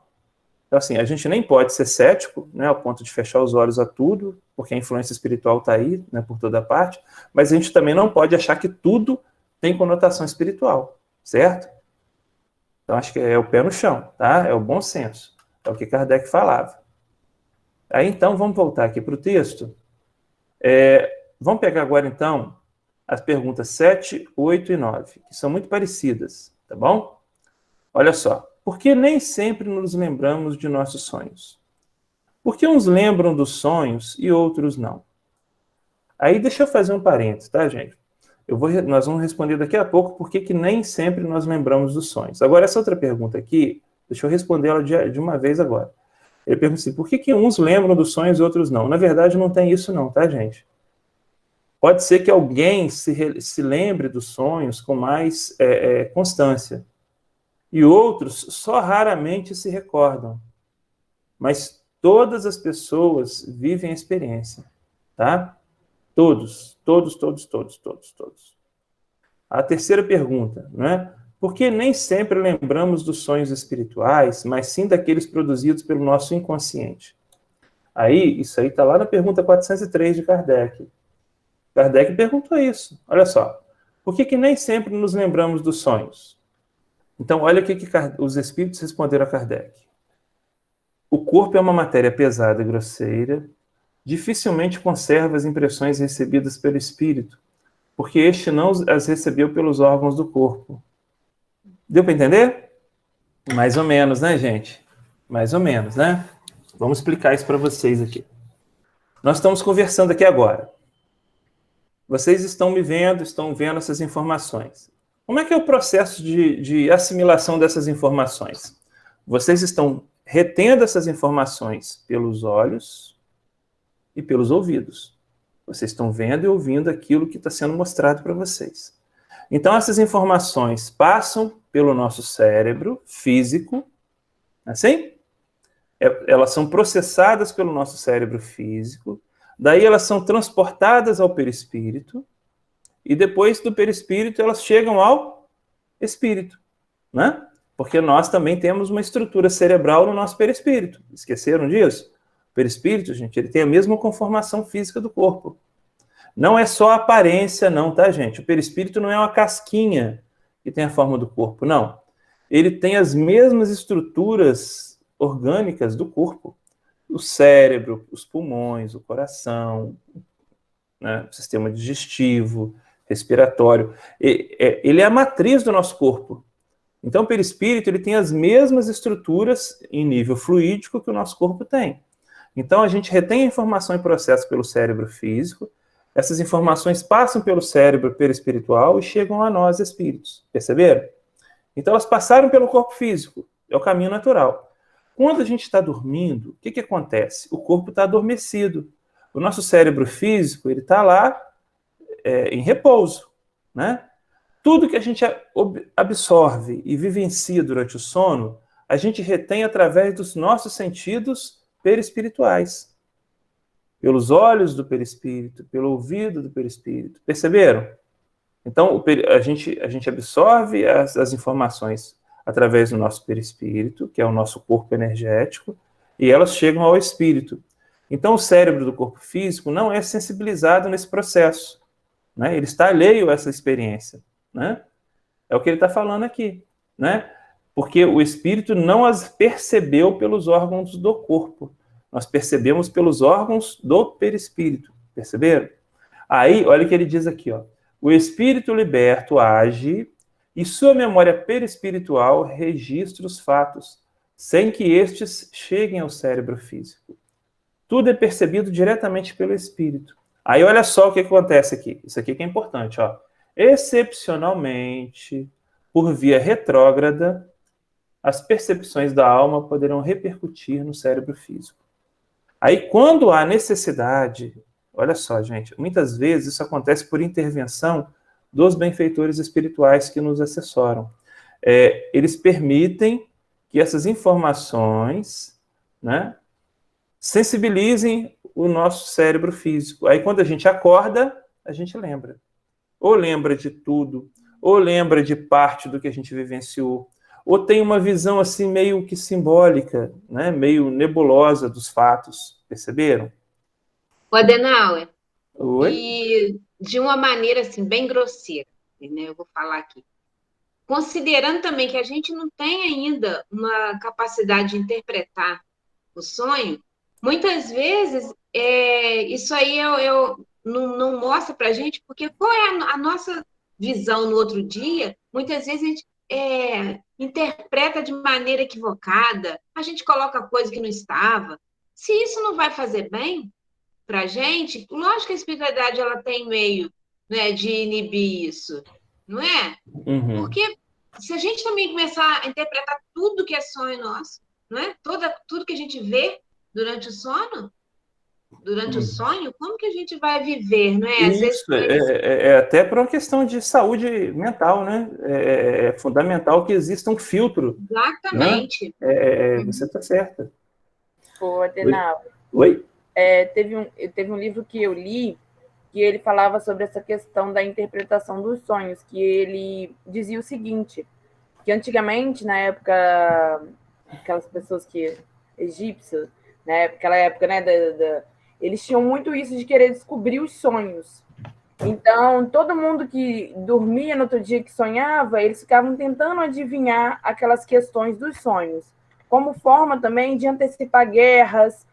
Então, assim, a gente nem pode ser cético, né, ao ponto de fechar os olhos a tudo, porque a influência espiritual está aí, né, por toda parte, mas a gente também não pode achar que tudo tem conotação espiritual, certo? Então, acho que é o pé no chão, tá? É o bom senso. É o que Kardec falava. Aí, então, vamos voltar aqui para o texto. Vamos pegar agora, então, as perguntas 7, 8 e 9, que são muito parecidas, tá bom? Olha só. Por que nem sempre nos lembramos de nossos sonhos? Por que uns lembram dos sonhos e outros não? Aí deixa eu fazer um parênteses, tá, gente? Nós vamos responder daqui a pouco por que nem sempre nós lembramos dos sonhos. Agora, essa outra pergunta aqui, deixa eu responder ela de uma vez agora. Ele pergunta assim, por que uns lembram dos sonhos e outros não? Na verdade, não tem isso não, tá, gente? Pode ser que alguém se lembre dos sonhos com mais constância. E outros só raramente se recordam. Mas todas as pessoas vivem a experiência, tá? Todos. A terceira pergunta, né? Por que nem sempre lembramos dos sonhos espirituais, mas sim daqueles produzidos pelo nosso inconsciente? Isso aí está lá na pergunta 403 de Kardec. Kardec perguntou isso. Olha só. Por que nem sempre nos lembramos dos sonhos? Então, olha o que os espíritos responderam a Kardec. O corpo é uma matéria pesada e grosseira, dificilmente conserva as impressões recebidas pelo espírito, porque este não as recebeu pelos órgãos do corpo. Deu para entender? Mais ou menos, né, gente? Mais ou menos, né? Vamos explicar isso para vocês aqui. Nós estamos conversando aqui agora. Vocês estão vendo essas informações. Como é que é o processo de assimilação dessas informações? Vocês estão retendo essas informações pelos olhos e pelos ouvidos. Vocês estão vendo e ouvindo aquilo que está sendo mostrado para vocês. Então, essas informações passam pelo nosso cérebro físico, assim? Elas são processadas pelo nosso cérebro físico, daí elas são transportadas ao perispírito, e depois do perispírito elas chegam ao espírito, né? Porque nós também temos uma estrutura cerebral no nosso perispírito. Esqueceram disso? O perispírito, gente, ele tem a mesma conformação física do corpo. Não é só a aparência, não, tá, gente? O perispírito não é uma casquinha que tem a forma do corpo, não. Ele tem as mesmas estruturas orgânicas do corpo. O cérebro, os pulmões, o coração, né, o sistema digestivo, respiratório. Ele é a matriz do nosso corpo. Então, o perispírito ele tem as mesmas estruturas em nível fluídico que o nosso corpo tem. Então, a gente retém a informação em processo pelo cérebro físico, essas informações passam pelo cérebro perispiritual e chegam a nós, espíritos. Perceberam? Então, elas passaram pelo corpo físico. É o caminho natural. Quando a gente está dormindo, o que acontece? O corpo está adormecido. O nosso cérebro físico ele está lá em repouso, né? Tudo que a gente absorve e vivencia durante o sono, a gente retém através dos nossos sentidos perispirituais. Pelos olhos do perispírito, pelo ouvido do perispírito. Perceberam? Então, a gente absorve as informações através do nosso perispírito, que é o nosso corpo energético, e elas chegam ao espírito. Então, o cérebro do corpo físico não é sensibilizado nesse processo, né? Ele está alheio a essa experiência. né? É o que ele está falando aqui, né? Porque o espírito não as percebeu pelos órgãos do corpo. Nós percebemos pelos órgãos do perispírito. Perceberam? Aí, olha o que ele diz aqui, ó. O espírito liberto age e sua memória perispiritual registra os fatos, sem que estes cheguem ao cérebro físico. Tudo é percebido diretamente pelo espírito. Aí, olha só o que acontece aqui. Isso aqui que é importante, ó. Excepcionalmente, por via retrógrada, as percepções da alma poderão repercutir no cérebro físico. Aí, quando há necessidade, olha só, gente, muitas vezes isso acontece por intervenção dos benfeitores espirituais que nos assessoram. Eles permitem que essas informações, né, sensibilizem o nosso cérebro físico. Aí, quando a gente acorda, a gente lembra. Ou lembra de tudo, ou lembra de parte do que a gente vivenciou, ou tem uma visão assim meio que simbólica, né, meio nebulosa dos fatos. Perceberam? O Adenauer, Oi? e de uma maneira assim, bem grosseira, né? Eu vou falar aqui. Considerando também que a gente não tem ainda uma capacidade de interpretar o sonho, muitas vezes isso aí não mostra para a gente, porque qual é a nossa visão no outro dia? Muitas vezes a gente interpreta de maneira equivocada, a gente coloca coisa que não estava. Se isso não vai fazer bem para a gente, lógico que a espiritualidade ela tem meio, né, de inibir isso, não é? Uhum. Porque se a gente também começar a interpretar tudo que é sonho nosso, não é? Tudo que a gente vê durante o sono, durante o sonho, como que a gente vai viver, não é? Às vezes, Isso, até por uma questão de saúde mental, né? É fundamental que exista um filtro. exatamente. Né? Você está certa. Pô, Adenal, Oi? teve um livro que eu li que ele falava sobre essa questão da interpretação dos sonhos, que ele dizia o seguinte, que antigamente, na época, aquelas pessoas egípcias, né, naquela época, né, eles tinham muito isso de querer descobrir os sonhos. Então, todo mundo que dormia no outro dia que sonhava, eles ficavam tentando adivinhar aquelas questões dos sonhos, como forma também de antecipar guerras,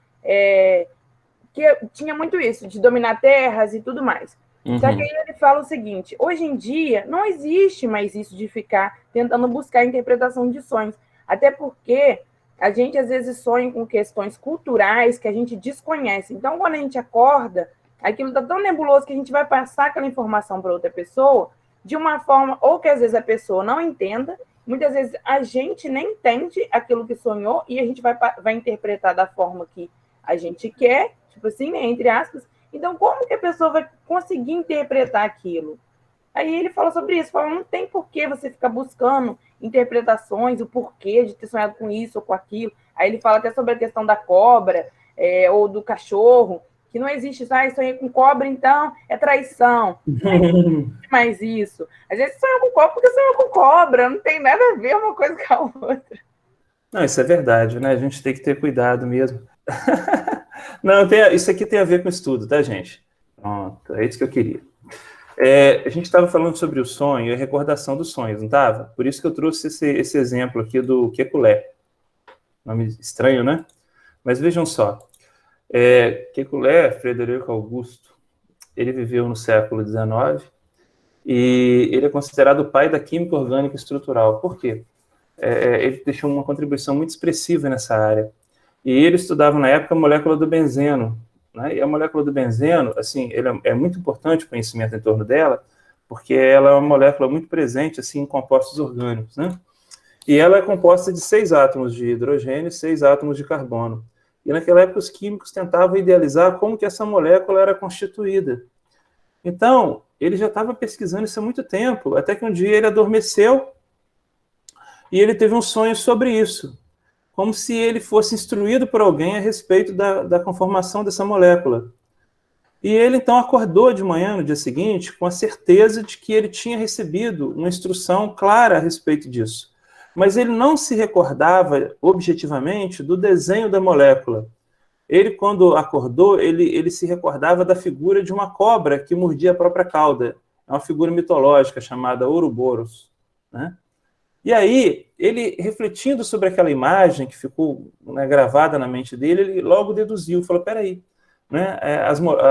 que tinha muito isso, de dominar terras e tudo mais. Uhum. Só que aí ele fala o seguinte, hoje em dia não existe mais isso de ficar tentando buscar a interpretação de sonhos, até porque a gente às vezes sonha com questões culturais que a gente desconhece. Então, quando a gente acorda, aquilo está tão nebuloso que a gente vai passar aquela informação para outra pessoa de uma forma, ou que às vezes a pessoa não entenda, muitas vezes a gente nem entende aquilo que sonhou e a gente vai interpretar da forma que a gente quer, tipo assim, né, entre aspas. Então, como que a pessoa vai conseguir interpretar aquilo? Aí ele fala sobre isso, fala, não tem por que você ficar buscando interpretações, o porquê de ter sonhado com isso ou com aquilo. Aí ele fala até sobre a questão da cobra, ou do cachorro, que não existe isso, sonhei com cobra, então é traição. Não existe mais isso. Às vezes sonhou com cobra porque sonhou com cobra, não tem nada a ver uma coisa com a outra. Não, isso é verdade, né? A gente tem que ter cuidado mesmo. Não, isso aqui tem a ver com estudo, tá, gente? Pronto, é isso que eu queria. A gente estava falando sobre o sonho e a recordação dos sonhos, não estava? Por isso que eu trouxe esse exemplo aqui do Kekulé. Nome estranho, né? Mas vejam só. Kekulé, Frederico Augusto, ele viveu no século XIX e ele é considerado o pai da química orgânica estrutural. Por quê? Ele deixou uma contribuição muito expressiva nessa área. E ele estudava, na época, a molécula do benzeno. Né? E a molécula do benzeno, assim, é muito importante o conhecimento em torno dela, porque ela é uma molécula muito presente assim, em compostos orgânicos. Né? E ela é composta de 6 átomos de hidrogênio e 6 átomos de carbono. E naquela época os químicos tentavam idealizar como que essa molécula era constituída. Então, ele já estava pesquisando isso há muito tempo, até que um dia ele adormeceu e ele teve um sonho sobre isso, como se ele fosse instruído por alguém a respeito da conformação dessa molécula. E ele, então, acordou de manhã, no dia seguinte, com a certeza de que ele tinha recebido uma instrução clara a respeito disso. Mas ele não se recordava, objetivamente, do desenho da molécula. Ele, quando acordou, ele se recordava da figura de uma cobra que mordia a própria cauda. É uma figura mitológica chamada Ouroboros, né? E aí, ele, refletindo sobre aquela imagem que ficou, né, gravada na mente dele, ele logo deduziu, falou, peraí, né,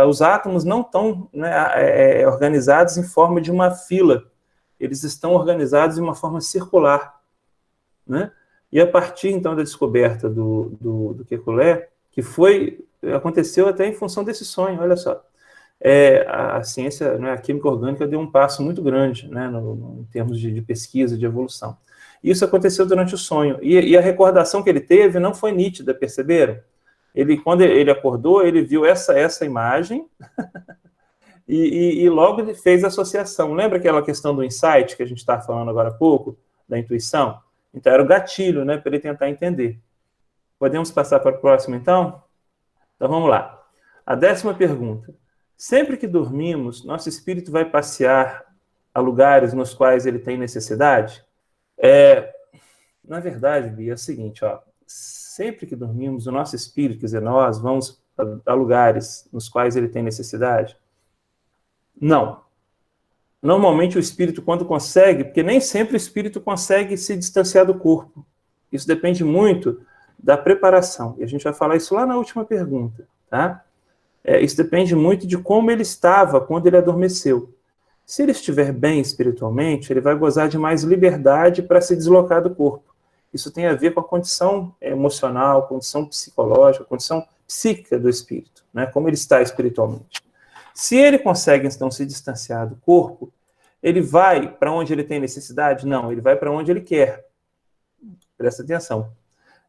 os átomos não estão, né, organizados em forma de uma fila, eles estão organizados em uma forma circular, né? E a partir, então, da descoberta do Kekulé, que aconteceu até em função desse sonho, olha só, a ciência, né, a química orgânica deu um passo muito grande, né, em termos de pesquisa, de evolução. Isso aconteceu durante o sonho, e a recordação que ele teve não foi nítida, perceberam? Quando ele acordou, ele viu essa imagem, e logo ele fez a associação. Lembra aquela questão do insight, que a gente estava falando agora há pouco, da intuição? Então, era o gatilho, né, para ele tentar entender. Podemos passar para o próximo, então? Então, vamos lá. A 10ª pergunta. Sempre que dormimos, nosso espírito vai passear a lugares nos quais ele tem necessidade? Na verdade, Bia, é o seguinte, ó, sempre que dormimos, o nosso espírito, quer dizer, nós vamos a lugares nos quais ele tem necessidade? Não. Normalmente o espírito, quando consegue, porque nem sempre o espírito consegue se distanciar do corpo. Isso depende muito da preparação. E a gente vai falar isso lá na última pergunta, tá? Isso depende muito de como ele estava quando ele adormeceu. Se ele estiver bem espiritualmente, ele vai gozar de mais liberdade para se deslocar do corpo. Isso tem a ver com a condição emocional, condição psicológica, condição psíquica do espírito, né? Como ele está espiritualmente. Se ele consegue, então, se distanciar do corpo, ele vai para onde ele tem necessidade? Não, ele vai para onde ele quer. Presta atenção.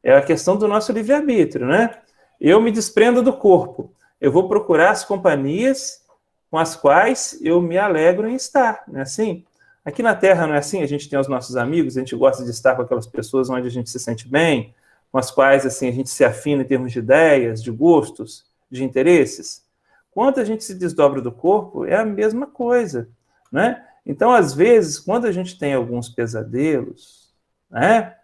É a questão do nosso livre-arbítrio, né? Eu me desprendo do corpo. Eu vou procurar as companhias com as quais eu me alegro em estar, não é assim? Aqui na Terra não é assim? A gente tem os nossos amigos, a gente gosta de estar com aquelas pessoas onde a gente se sente bem, com as quais assim, a gente se afina em termos de ideias, de gostos, de interesses. Quando a gente se desdobra do corpo, é a mesma coisa, né? Então, às vezes, quando a gente tem alguns pesadelos, né?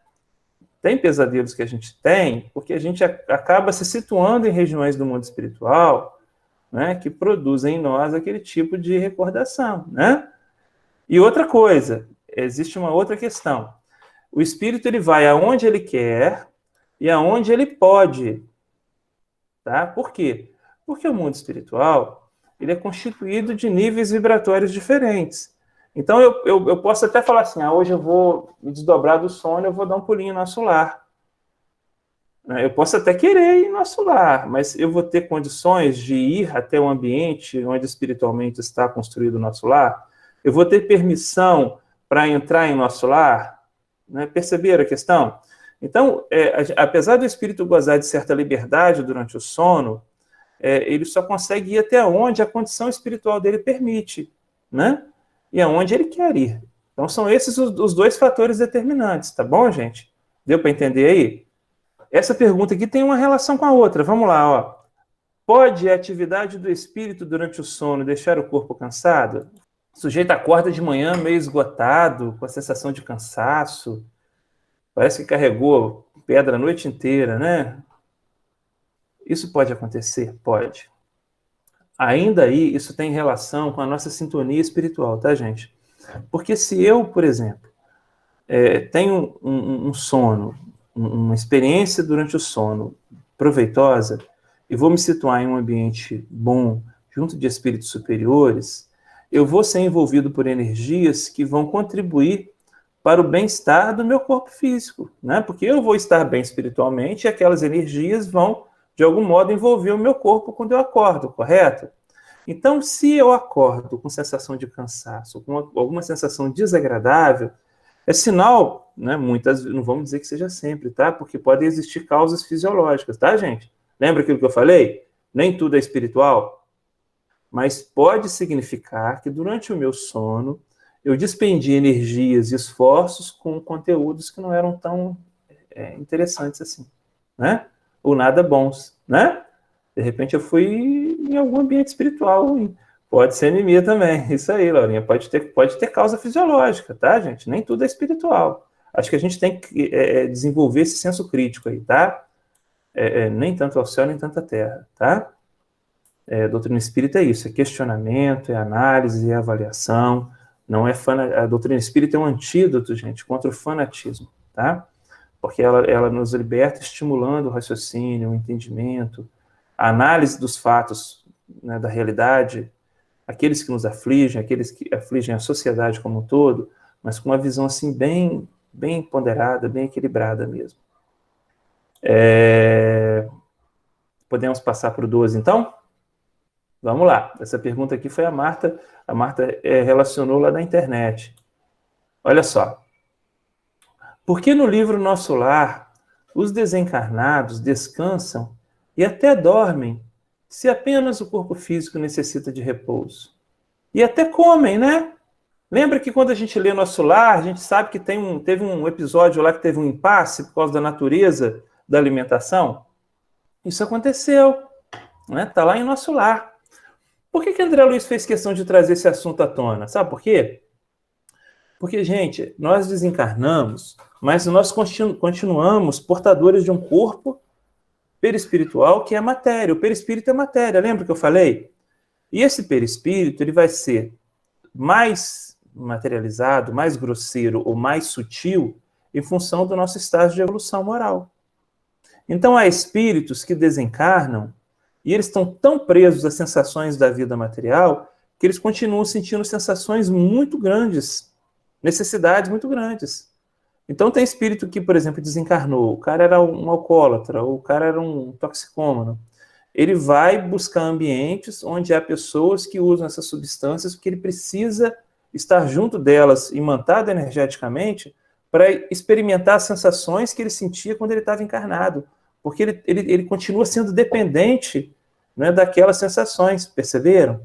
Tem pesadelos que a gente tem, porque a gente acaba se situando em regiões do mundo espiritual, né, que produzem em nós aquele tipo de recordação, né? E outra coisa, existe uma outra questão. O espírito, ele vai aonde ele quer e aonde ele pode, tá? Por quê? Porque o mundo espiritual, ele é constituído de níveis vibratórios diferentes. Então, eu posso até falar assim, hoje eu vou me desdobrar do sono, eu vou dar um pulinho no nosso lar. Eu posso até querer ir no nosso lar, mas eu vou ter condições de ir até o ambiente onde espiritualmente está construído o nosso lar? Eu vou ter permissão para entrar em nosso lar? Né? Perceberam a questão? Então, apesar do espírito gozar de certa liberdade durante o sono, ele só consegue ir até onde a condição espiritual dele permite, né? E aonde ele quer ir. Então, são esses os dois fatores determinantes, tá bom, gente? Deu para entender aí? Essa pergunta aqui tem uma relação com a outra. Vamos lá, ó. Pode a atividade do espírito durante o sono deixar o corpo cansado? O sujeito acorda de manhã meio esgotado, com a sensação de cansaço. Parece que carregou pedra a noite inteira, né? Isso pode acontecer? Pode. Ainda aí, isso tem relação com a nossa sintonia espiritual, tá, gente? Porque se eu, por exemplo, tenho um sono, uma experiência durante o sono proveitosa, e vou me situar em um ambiente bom, junto de espíritos superiores, eu vou ser envolvido por energias que vão contribuir para o bem-estar do meu corpo físico, né? Porque eu vou estar bem espiritualmente e aquelas energias vão, de algum modo, envolver o meu corpo quando eu acordo, correto? Então, se eu acordo com sensação de cansaço, com alguma sensação desagradável, é sinal, né, não vamos dizer que seja sempre, tá? Porque podem existir causas fisiológicas, tá, gente? Lembra aquilo que eu falei? Nem tudo é espiritual. Mas pode significar que durante o meu sono, eu dispendi energias e esforços com conteúdos que não eram tão interessantes assim, né? Ou nada bons, né? De repente eu fui em algum ambiente espiritual, pode ser anemia também, isso aí, Laurinha, pode ter causa fisiológica, tá, gente? Nem tudo é espiritual. Acho que a gente tem que desenvolver esse senso crítico aí, tá? Nem tanto ao céu, nem tanto à terra, tá? Doutrina espírita é isso, é questionamento, é análise, é avaliação, não é a doutrina espírita é um antídoto, gente, contra o fanatismo, tá? Porque ela nos liberta estimulando o raciocínio, o entendimento, a análise dos fatos, né, da realidade, aqueles que nos afligem, aqueles que afligem a sociedade como um todo, mas com uma visão assim bem ponderada, bem equilibrada mesmo. Podemos passar para o 12, então? Vamos lá. Essa pergunta aqui foi a Marta. A Marta relacionou lá na internet. Olha só. Por que no livro Nosso Lar, os desencarnados descansam e até dormem, se apenas o corpo físico necessita de repouso? E até comem, né? Lembra que quando a gente lê Nosso Lar, a gente sabe que teve um episódio lá que teve um impasse por causa da natureza da alimentação? Isso aconteceu, né? Tá lá em Nosso Lar. Por que André Luiz fez questão de trazer esse assunto à tona? Sabe por quê? Porque, gente, nós desencarnamos, mas nós continuamos portadores de um corpo perispiritual que é matéria. O perispírito é matéria, lembra que eu falei? E esse perispírito ele vai ser mais materializado, mais grosseiro ou mais sutil em função do nosso estágio de evolução moral. Então, há espíritos que desencarnam e eles estão tão presos às sensações da vida material que eles continuam sentindo sensações muito grandes, necessidades muito grandes. Então, tem espírito que, por exemplo, desencarnou, o cara era um alcoólatra, ou o cara era um toxicômano. Ele vai buscar ambientes onde há pessoas que usam essas substâncias porque ele precisa estar junto delas, imantado energeticamente, para experimentar as sensações que ele sentia quando ele estava encarnado. Porque ele continua sendo dependente, né, daquelas sensações, perceberam?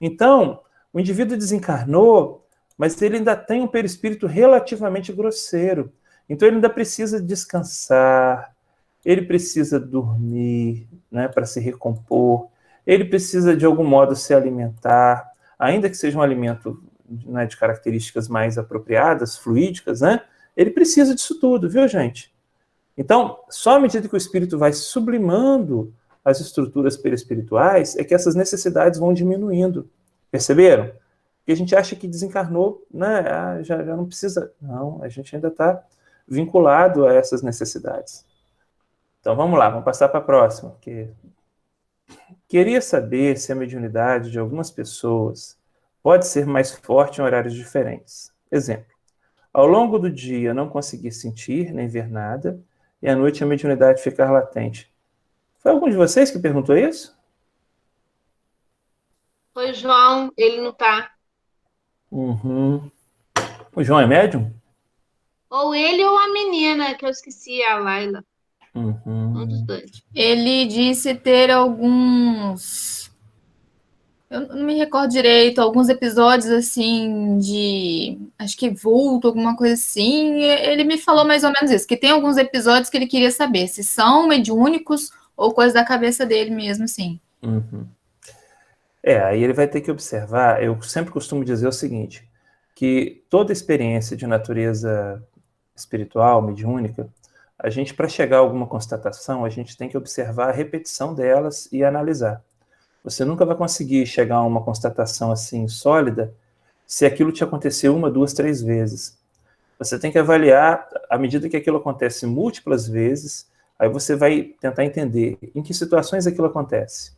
Então, o indivíduo desencarnou, mas ele ainda tem um perispírito relativamente grosseiro. Então, ele ainda precisa descansar, ele precisa dormir, né, para se recompor, ele precisa, de algum modo, se alimentar, ainda que seja um alimento, né, de características mais apropriadas, fluídicas, né? Ele precisa disso tudo, viu, gente? Então, só à medida que o espírito vai sublimando as estruturas perispirituais, é que essas necessidades vão diminuindo. Perceberam? Porque a gente acha que desencarnou, né? Já não precisa. Não, a gente ainda está vinculado a essas necessidades. Então, vamos lá, vamos passar para a próxima. Queria saber se a mediunidade de algumas pessoas pode ser mais forte em horários diferentes. Exemplo, ao longo do dia não conseguir sentir nem ver nada, e à noite a mediunidade ficar latente. Foi algum de vocês que perguntou isso? Foi João, ele não está. Uhum. O João é médium? Ou ele ou a menina, que eu esqueci, a Laila. Um dos dois. Ele disse ter alguns... Eu não me recordo direito, alguns episódios, assim, de... Acho que vulto, alguma coisa assim. Ele me falou mais ou menos isso, que tem alguns episódios que ele queria saber se são mediúnicos ou coisa da cabeça dele mesmo, assim. Uhum. Aí ele vai ter que observar, eu sempre costumo dizer o seguinte, que toda experiência de natureza espiritual, mediúnica, a gente, para chegar a alguma constatação, a gente tem que observar a repetição delas e analisar. Você nunca vai conseguir chegar a uma constatação assim sólida se aquilo te aconteceu 1, 2, 3 vezes. Você tem que avaliar, à medida que aquilo acontece múltiplas vezes, aí você vai tentar entender em que situações aquilo acontece.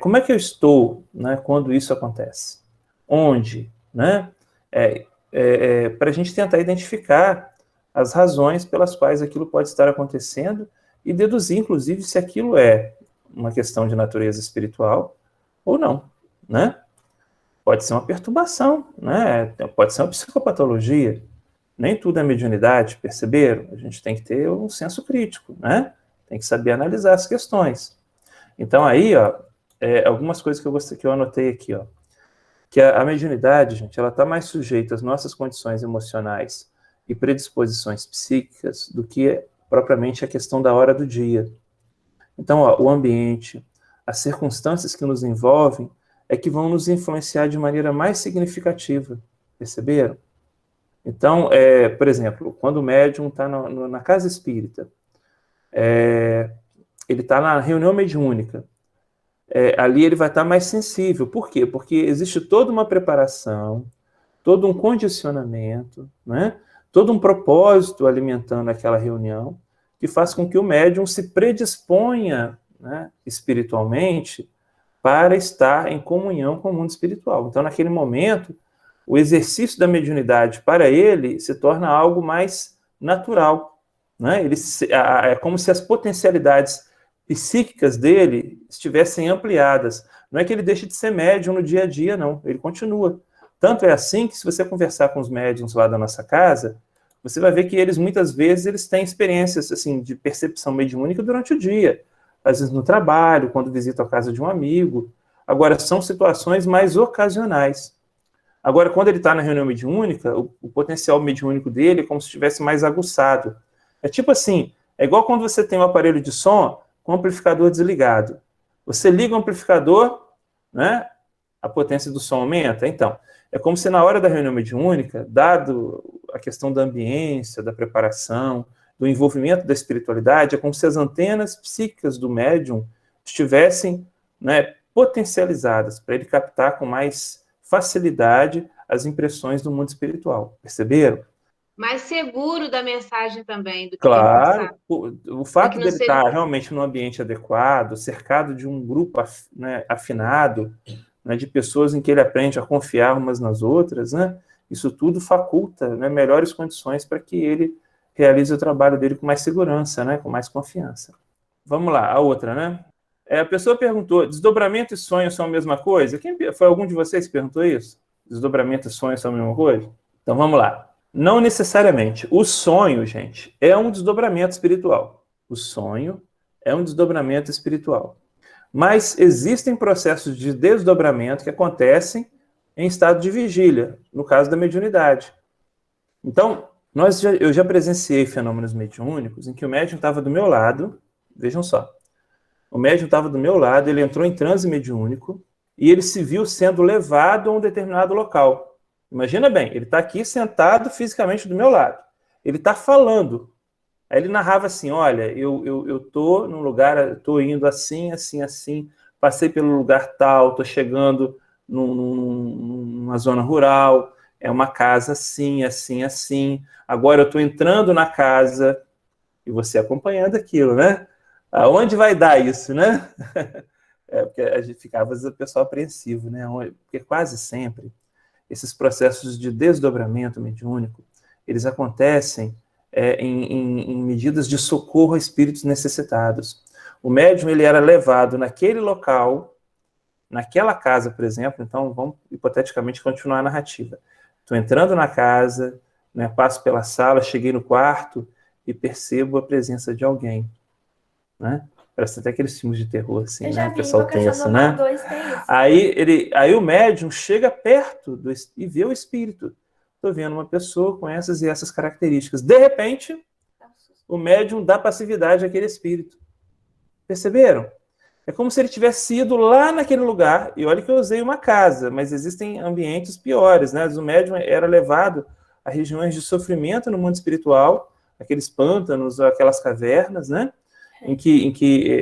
Como é que eu estou, né, quando isso acontece? Onde? Né? Para a gente tentar identificar as razões pelas quais aquilo pode estar acontecendo e deduzir, inclusive, se aquilo é uma questão de natureza espiritual ou não, né? Pode ser uma perturbação, né? Pode ser uma psicopatologia. Nem tudo é mediunidade, perceberam? A gente tem que ter um senso crítico, né? Tem que saber analisar as questões. Então aí, ó, algumas coisas que eu anotei aqui, ó, que a mediunidade, gente, ela está mais sujeita às nossas condições emocionais e predisposições psíquicas do que propriamente a questão da hora do dia. Então, ó, o ambiente, as circunstâncias que nos envolvem é que vão nos influenciar de maneira mais significativa, perceberam? Então, por exemplo, quando o médium está na casa espírita, ele está na reunião mediúnica, ali ele vai estar mais sensível. Por quê? Porque existe toda uma preparação, todo um condicionamento, né? Todo um propósito alimentando aquela reunião, que faz com que o médium se predisponha, né, espiritualmente para estar em comunhão com o mundo espiritual. Então, naquele momento, o exercício da mediunidade para ele se torna algo mais natural, né? É como se as potencialidades psíquicas dele estivessem ampliadas. Não é que ele deixe de ser médium no dia a dia, não. Ele continua. Tanto é assim que, se você conversar com os médiums lá da nossa casa, você vai ver que eles, muitas vezes, eles têm experiências assim, de percepção mediúnica durante o dia. Às vezes no trabalho, quando visita a casa de um amigo. Agora, são situações mais ocasionais. Agora, quando ele está na reunião mediúnica, o potencial mediúnico dele é como se estivesse mais aguçado. É tipo assim, é igual quando você tem um aparelho de som com o amplificador desligado. Você liga o amplificador, né? A potência do som aumenta. Então, é como se na hora da reunião mediúnica, dado a questão da ambiência, da preparação, do envolvimento da espiritualidade, é como se as antenas psíquicas do médium estivessem, né, potencializadas para ele captar com mais facilidade as impressões do mundo espiritual. Perceberam? Mais seguro da mensagem também do que Claro, ele o fato não dele ser- estar realmente num ambiente adequado, cercado de um grupo, né, afinado, né, de pessoas em que ele aprende a confiar umas nas outras, né, isso tudo faculta, né, melhores condições para que ele realize o trabalho dele com mais segurança, né, com mais confiança. Vamos lá, a outra, né? A pessoa perguntou, desdobramento e sonho são a mesma coisa? Foi algum de vocês que perguntou isso? Desdobramento e sonho são a mesma coisa? Então vamos lá. Não necessariamente. O sonho, gente, é um desdobramento espiritual. O sonho é um desdobramento espiritual. Mas existem processos de desdobramento que acontecem em estado de vigília, no caso da mediunidade. Então, eu já presenciei fenômenos mediúnicos em que o médium estava do meu lado, vejam só, o médium estava do meu lado, ele entrou em transe mediúnico e ele se viu sendo levado a um determinado local. Imagina bem, ele está aqui sentado fisicamente do meu lado. Ele está falando. Aí ele narrava assim, olha, eu estou num lugar, estou indo assim, assim, assim, passei pelo lugar tal, estou chegando numa zona rural, é uma casa assim, assim, assim. Agora eu estou entrando na casa, e você acompanhando aquilo, né? Aonde vai dar isso, né? Porque a gente ficava, às vezes, o pessoal apreensivo, né? Porque quase sempre esses processos de desdobramento mediúnico, eles acontecem em medidas de socorro a espíritos necessitados. O médium, ele era levado naquele local, naquela casa, por exemplo, então vamos hipoteticamente continuar a narrativa. Estou entrando na casa, né, passo pela sala, cheguei no quarto e percebo a presença de alguém, né? Parece até aqueles filmes de terror, assim, Eu né? já O vi, pessoal Invocação tenso, do né? Mal 2 tem isso. Aí o médium chega perto e vê o espírito. Estou vendo uma pessoa com essas e essas características. De repente, o médium dá passividade àquele espírito. Perceberam? É como se ele tivesse ido lá naquele lugar, e olha que eu usei uma casa, mas existem ambientes piores, né? O médium era levado a regiões de sofrimento no mundo espiritual, aqueles pântanos, aquelas cavernas, né? Em que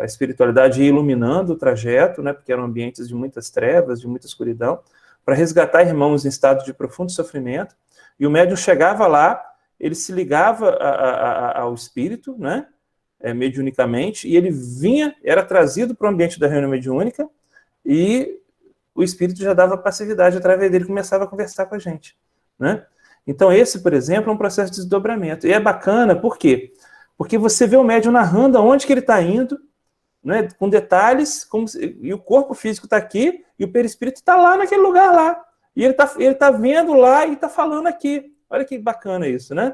a espiritualidade ia iluminando o trajeto, né? Porque eram ambientes de muitas trevas, de muita escuridão, para resgatar irmãos em estado de profundo sofrimento, e o médium chegava lá, ele se ligava ao espírito, né? Mediunicamente, e ele vinha, era trazido para o ambiente da reunião mediúnica, e o espírito já dava passividade através dele, começava a conversar com a gente, né? Então esse, por exemplo, é um processo de desdobramento, e é bacana, por quê? Porque você vê o médium narrando aonde que ele está indo, né, com detalhes, e o corpo físico está aqui, e o perispírito está lá naquele lugar lá, e ele tá vendo lá e está falando aqui. Olha que bacana isso, né?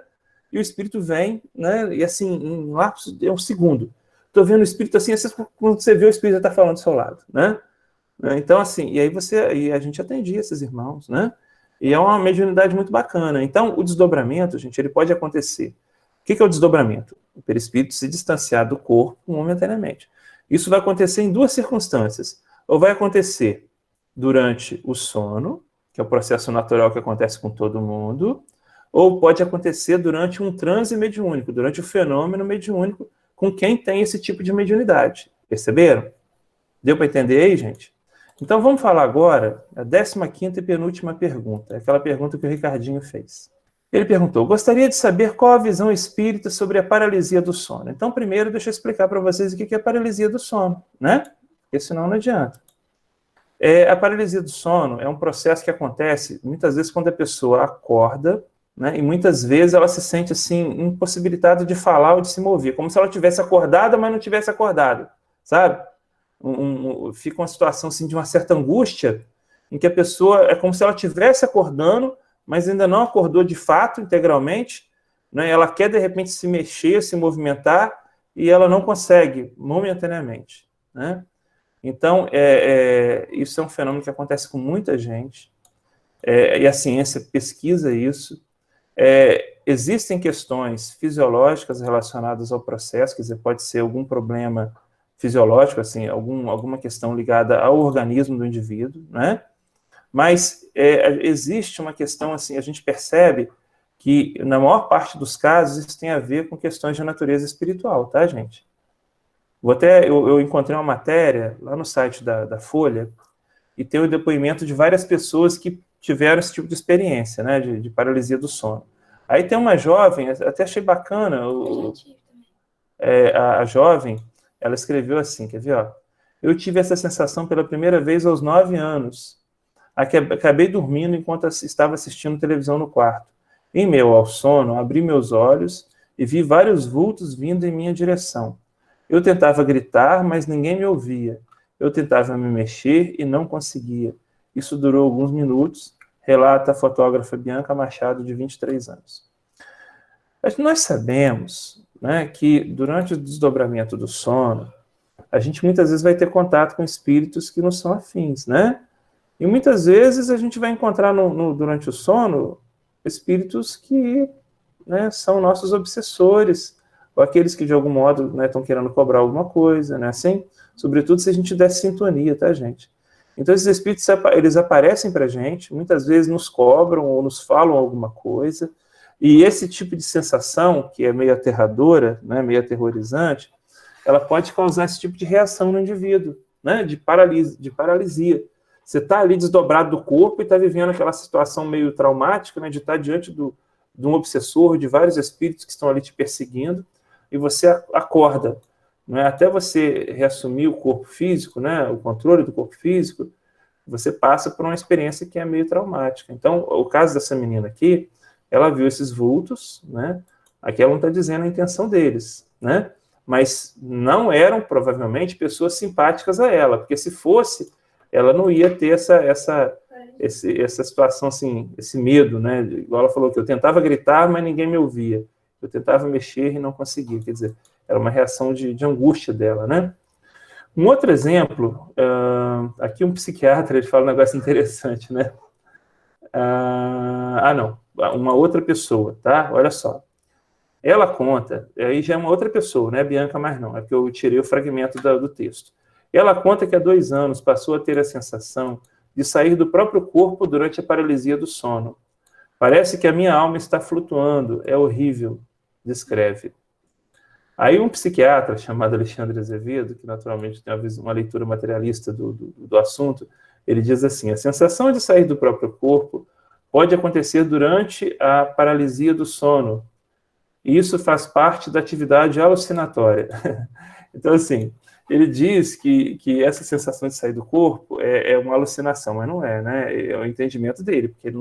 E o espírito vem, né? E assim, em lapso de um segundo. Estou vendo o espírito assim, quando você vê o espírito já está falando do seu lado, né? Então, assim, e a gente atendia esses irmãos, né? E é uma mediunidade muito bacana. Então, o desdobramento, gente, ele pode acontecer. O que é o desdobramento? O perispírito se distanciar do corpo momentaneamente. Isso vai acontecer em duas circunstâncias. Ou vai acontecer durante o sono, que é o processo natural que acontece com todo mundo, ou pode acontecer durante um transe mediúnico, durante o fenômeno mediúnico com quem tem esse tipo de mediunidade. Perceberam? Deu para entender aí, gente? Então, vamos falar agora a 15ª e penúltima pergunta, aquela pergunta que o Ricardinho fez. Ele perguntou, gostaria de saber qual a visão espírita sobre a paralisia do sono. Então, primeiro, deixa eu explicar para vocês o que é a paralisia do sono, né? Porque senão não adianta. A paralisia do sono é um processo que acontece, muitas vezes, quando a pessoa acorda, né? E muitas vezes ela se sente, assim, impossibilitada de falar ou de se mover, como se ela tivesse acordada, mas não tivesse acordado, sabe? Fica uma situação assim, de uma certa angústia, em que a pessoa é como se ela estivesse acordando, mas ainda não acordou de fato, integralmente, né? Ela quer, de repente, se mexer, se movimentar, e ela não consegue, momentaneamente, né? Então, isso é um fenômeno que acontece com muita gente, e a ciência pesquisa isso. Existem questões fisiológicas relacionadas ao processo, quer dizer, pode ser algum problema fisiológico, assim, alguma questão ligada ao organismo do indivíduo, né? Mas existe uma questão, assim, a gente percebe que, na maior parte dos casos, isso tem a ver com questões de natureza espiritual, tá, gente? Eu encontrei uma matéria lá no site da Folha, e tem o depoimento de várias pessoas que tiveram esse tipo de experiência, né, de paralisia do sono. Aí tem uma jovem, até achei bacana, a jovem, ela escreveu assim, quer ver, ó? Eu tive essa sensação pela primeira vez aos 9 anos. Acabei dormindo enquanto estava assistindo televisão no quarto. Em meio ao sono, abri meus olhos e vi vários vultos vindo em minha direção. Eu tentava gritar, mas ninguém me ouvia. Eu tentava me mexer e não conseguia. Isso durou alguns minutos, relata a fotógrafa Bianca Machado, de 23 anos. Mas nós sabemos, né, que durante o desdobramento do sono, a gente muitas vezes vai ter contato com espíritos que não são afins, né? E muitas vezes a gente vai encontrar durante o sono espíritos que, né, são nossos obsessores, ou aqueles que de algum modo, né, estão querendo cobrar alguma coisa, né? Assim, sobretudo se a gente der sintonia, tá, gente? Então esses espíritos, eles aparecem pra gente, muitas vezes nos cobram ou nos falam alguma coisa, e esse tipo de sensação, que é meio aterradora, né, meio aterrorizante, ela pode causar esse tipo de reação no indivíduo, né, de paralisia. Você está ali desdobrado do corpo e está vivendo aquela situação meio traumática, né, de estar diante de um obsessor, de vários espíritos que estão ali te perseguindo, e você acorda. Né, até você reassumir o corpo físico, né, o controle do corpo físico, você passa por uma experiência que é meio traumática. Então, o caso dessa menina aqui, ela viu esses vultos, né? Aqui ela não está dizendo a intenção deles, né? Mas não eram, provavelmente, pessoas simpáticas a ela, porque se fosse, ela não ia ter essa situação, assim, esse medo, né? Igual ela falou que eu tentava gritar, mas ninguém me ouvia. Eu tentava mexer e não conseguia. Quer dizer, era uma reação de angústia dela, né? Um outro exemplo, aqui um psiquiatra, ele fala um negócio interessante, né? Não, uma outra pessoa, tá? Olha só. Ela conta, aí já é uma outra pessoa, não é Bianca mais não, é porque eu tirei o fragmento do texto. Ela conta que há 2 anos passou a ter a sensação de sair do próprio corpo durante a paralisia do sono. Parece que a minha alma está flutuando, é horrível, descreve. Aí um psiquiatra chamado Alexandre Azevedo, que naturalmente tem uma leitura materialista do assunto, ele diz assim, a sensação de sair do próprio corpo pode acontecer durante a paralisia do sono, e isso faz parte da atividade alucinatória. Então, assim, ele diz que essa sensação de sair do corpo é uma alucinação, mas não é, né? É o entendimento dele, porque ele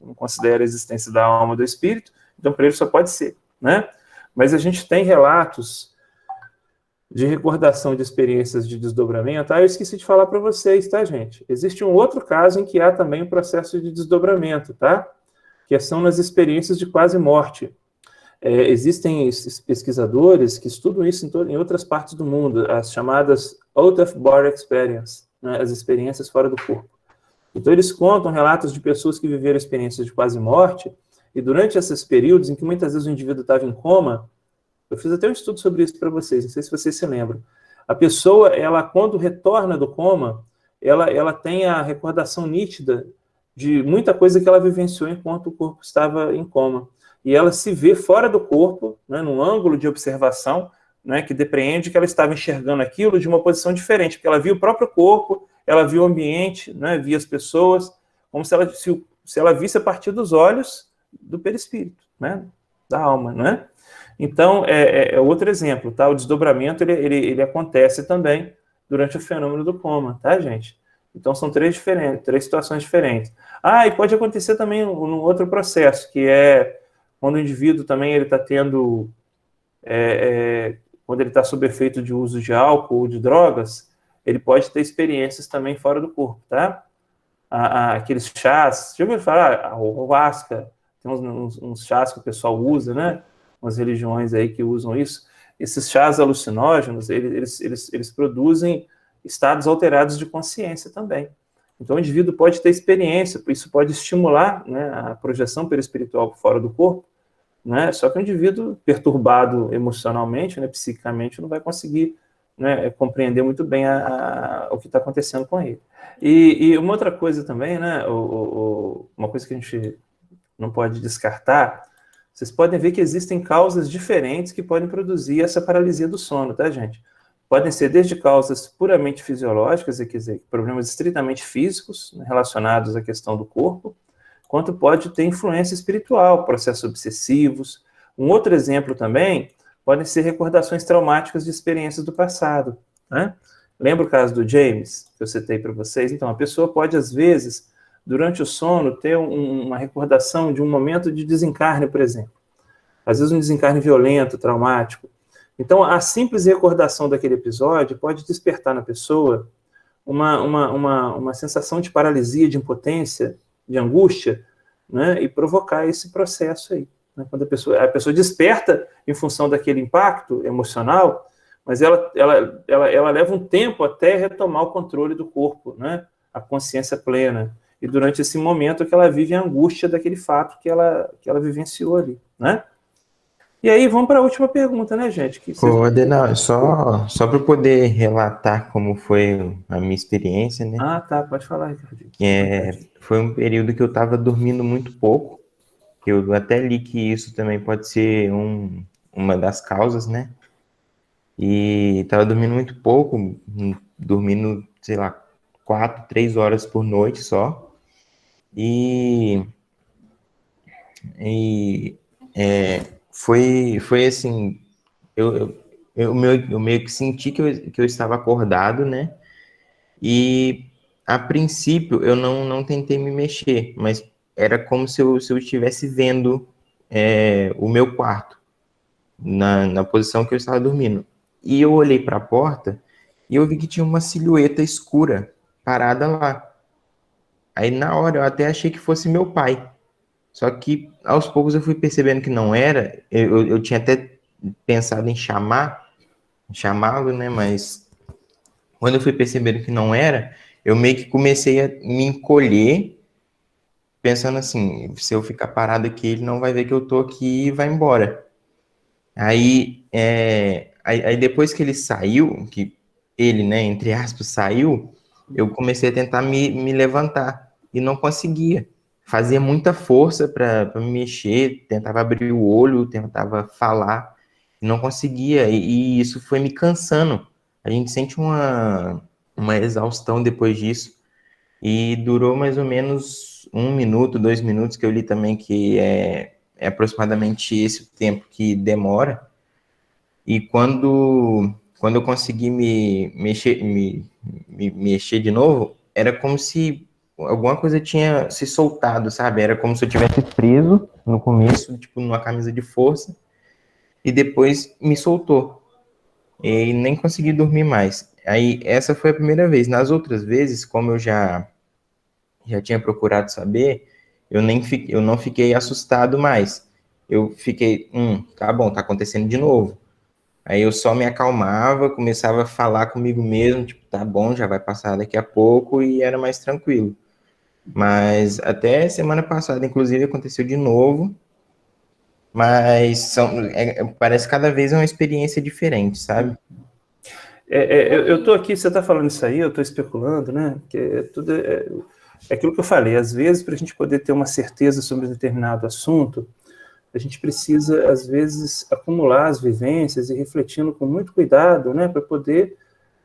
não considera a existência da alma do espírito, então para ele só pode ser, né? Mas a gente tem relatos de recordação de experiências de desdobramento. Eu esqueci de falar para vocês, tá, gente? Existe um outro caso em que há também um processo de desdobramento, tá? Que são nas experiências de quase morte. Existem pesquisadores que estudam isso em outras partes do mundo, as chamadas out-of-body experience, né, as experiências fora do corpo. Então, eles contam relatos de pessoas que viveram experiências de quase morte, e durante esses períodos em que muitas vezes o indivíduo estava em coma, eu fiz até um estudo sobre isso para vocês, não sei se vocês se lembram. A pessoa, ela quando retorna do coma, ela tem a recordação nítida de muita coisa que ela vivenciou enquanto o corpo estava em coma. E ela se vê fora do corpo, né, num ângulo de observação, né, que depreende que ela estava enxergando aquilo de uma posição diferente, porque ela via o próprio corpo, ela via o ambiente, né, via as pessoas, como se ela visse a partir dos olhos do perispírito, né, da alma, né? Então, é outro exemplo, tá? O desdobramento, ele acontece também durante o fenômeno do coma, tá, gente? Então, são três situações diferentes. E pode acontecer também num outro processo, que é quando o indivíduo também ele está tendo... quando ele está sob efeito de uso de álcool ou de drogas, ele pode ter experiências também fora do corpo, tá? Aqueles chás, já ouviu falar? A ayahuasca, tem uns chás que o pessoal usa, né? Umas religiões aí que usam isso. Esses chás alucinógenos, eles produzem estados alterados de consciência também. Então, o indivíduo pode ter experiência, isso pode estimular, né, a projeção perispiritual fora do corpo, né? Só que o indivíduo perturbado emocionalmente, né, psiquicamente, não vai conseguir, né, compreender muito bem o que está acontecendo com ele. E uma outra coisa também, né, uma coisa que a gente não pode descartar, vocês podem ver que existem causas diferentes que podem produzir essa paralisia do sono, tá, gente? Podem ser desde causas puramente fisiológicas, quer dizer, problemas estritamente físicos, né, relacionados à questão do corpo, quanto pode ter influência espiritual, processos obsessivos. Um outro exemplo também podem ser recordações traumáticas de experiências do passado, né? Lembra o caso do James, que eu citei para vocês? Então, a pessoa pode, às vezes, durante o sono, ter uma recordação de um momento de desencarne, por exemplo. Às vezes um desencarne violento, traumático. Então, a simples recordação daquele episódio pode despertar na pessoa uma sensação de paralisia, de impotência, de angústia, né, e provocar esse processo aí. Né? Quando a pessoa desperta em função daquele impacto emocional, mas ela leva um tempo até retomar o controle do corpo, né, a consciência plena. E durante esse momento que ela vive a angústia daquele fato que ela vivenciou ali, né? E aí, vamos para a última pergunta, né, gente? Ô, Adenal, só para eu poder relatar como foi a minha experiência, né? Tá, pode falar, Ricardinho. Foi um período que eu estava dormindo muito pouco, que eu até li que isso também pode ser uma das causas, né? E estava dormindo muito pouco, dormindo, sei lá, 4, 3 horas por noite só. Foi assim, eu meio que senti que eu estava acordado, né? E a princípio eu não tentei me mexer, mas era como se eu estivesse vendo o meu quarto na posição que eu estava dormindo. E eu olhei para a porta e eu vi que tinha uma silhueta escura parada lá. Aí na hora eu até achei que fosse meu pai. Só que aos poucos eu fui percebendo que não era. Eu tinha até pensado em chamá-lo, né? Mas quando eu fui percebendo que não era, eu meio que comecei a me encolher, pensando assim, se eu ficar parado aqui, ele não vai ver que eu tô aqui e vai embora. Aí depois que ele saiu, que ele, né, entre aspas, saiu, eu comecei a tentar me levantar e não conseguia. Fazia muita força para me mexer, tentava abrir o olho, tentava falar, e não conseguia, e isso foi me cansando. A gente sente uma exaustão depois disso, e durou mais ou menos 1 minuto, 2 minutos, que eu li também que é aproximadamente esse o tempo que demora. E quando eu consegui me mexer de novo, era como se alguma coisa tinha se soltado, sabe? Era como se eu tivesse preso no começo, tipo, numa camisa de força, e depois me soltou. E nem consegui dormir mais. Aí, essa foi a primeira vez. Nas outras vezes, como eu já tinha procurado saber, eu não fiquei assustado mais. Eu fiquei, tá bom, tá acontecendo de novo. Aí eu só me acalmava, começava a falar comigo mesmo, tipo, tá bom, já vai passar daqui a pouco, e era mais tranquilo. Mas até semana passada, inclusive, aconteceu de novo, mas parece que cada vez é uma experiência diferente, sabe? Eu tô aqui, você tá falando isso aí, eu tô especulando, né? Que tudo é aquilo que eu falei, às vezes, para a gente poder ter uma certeza sobre um determinado assunto, a a gente precisa, às vezes, acumular as vivências e refletindo com muito cuidado, né, para poder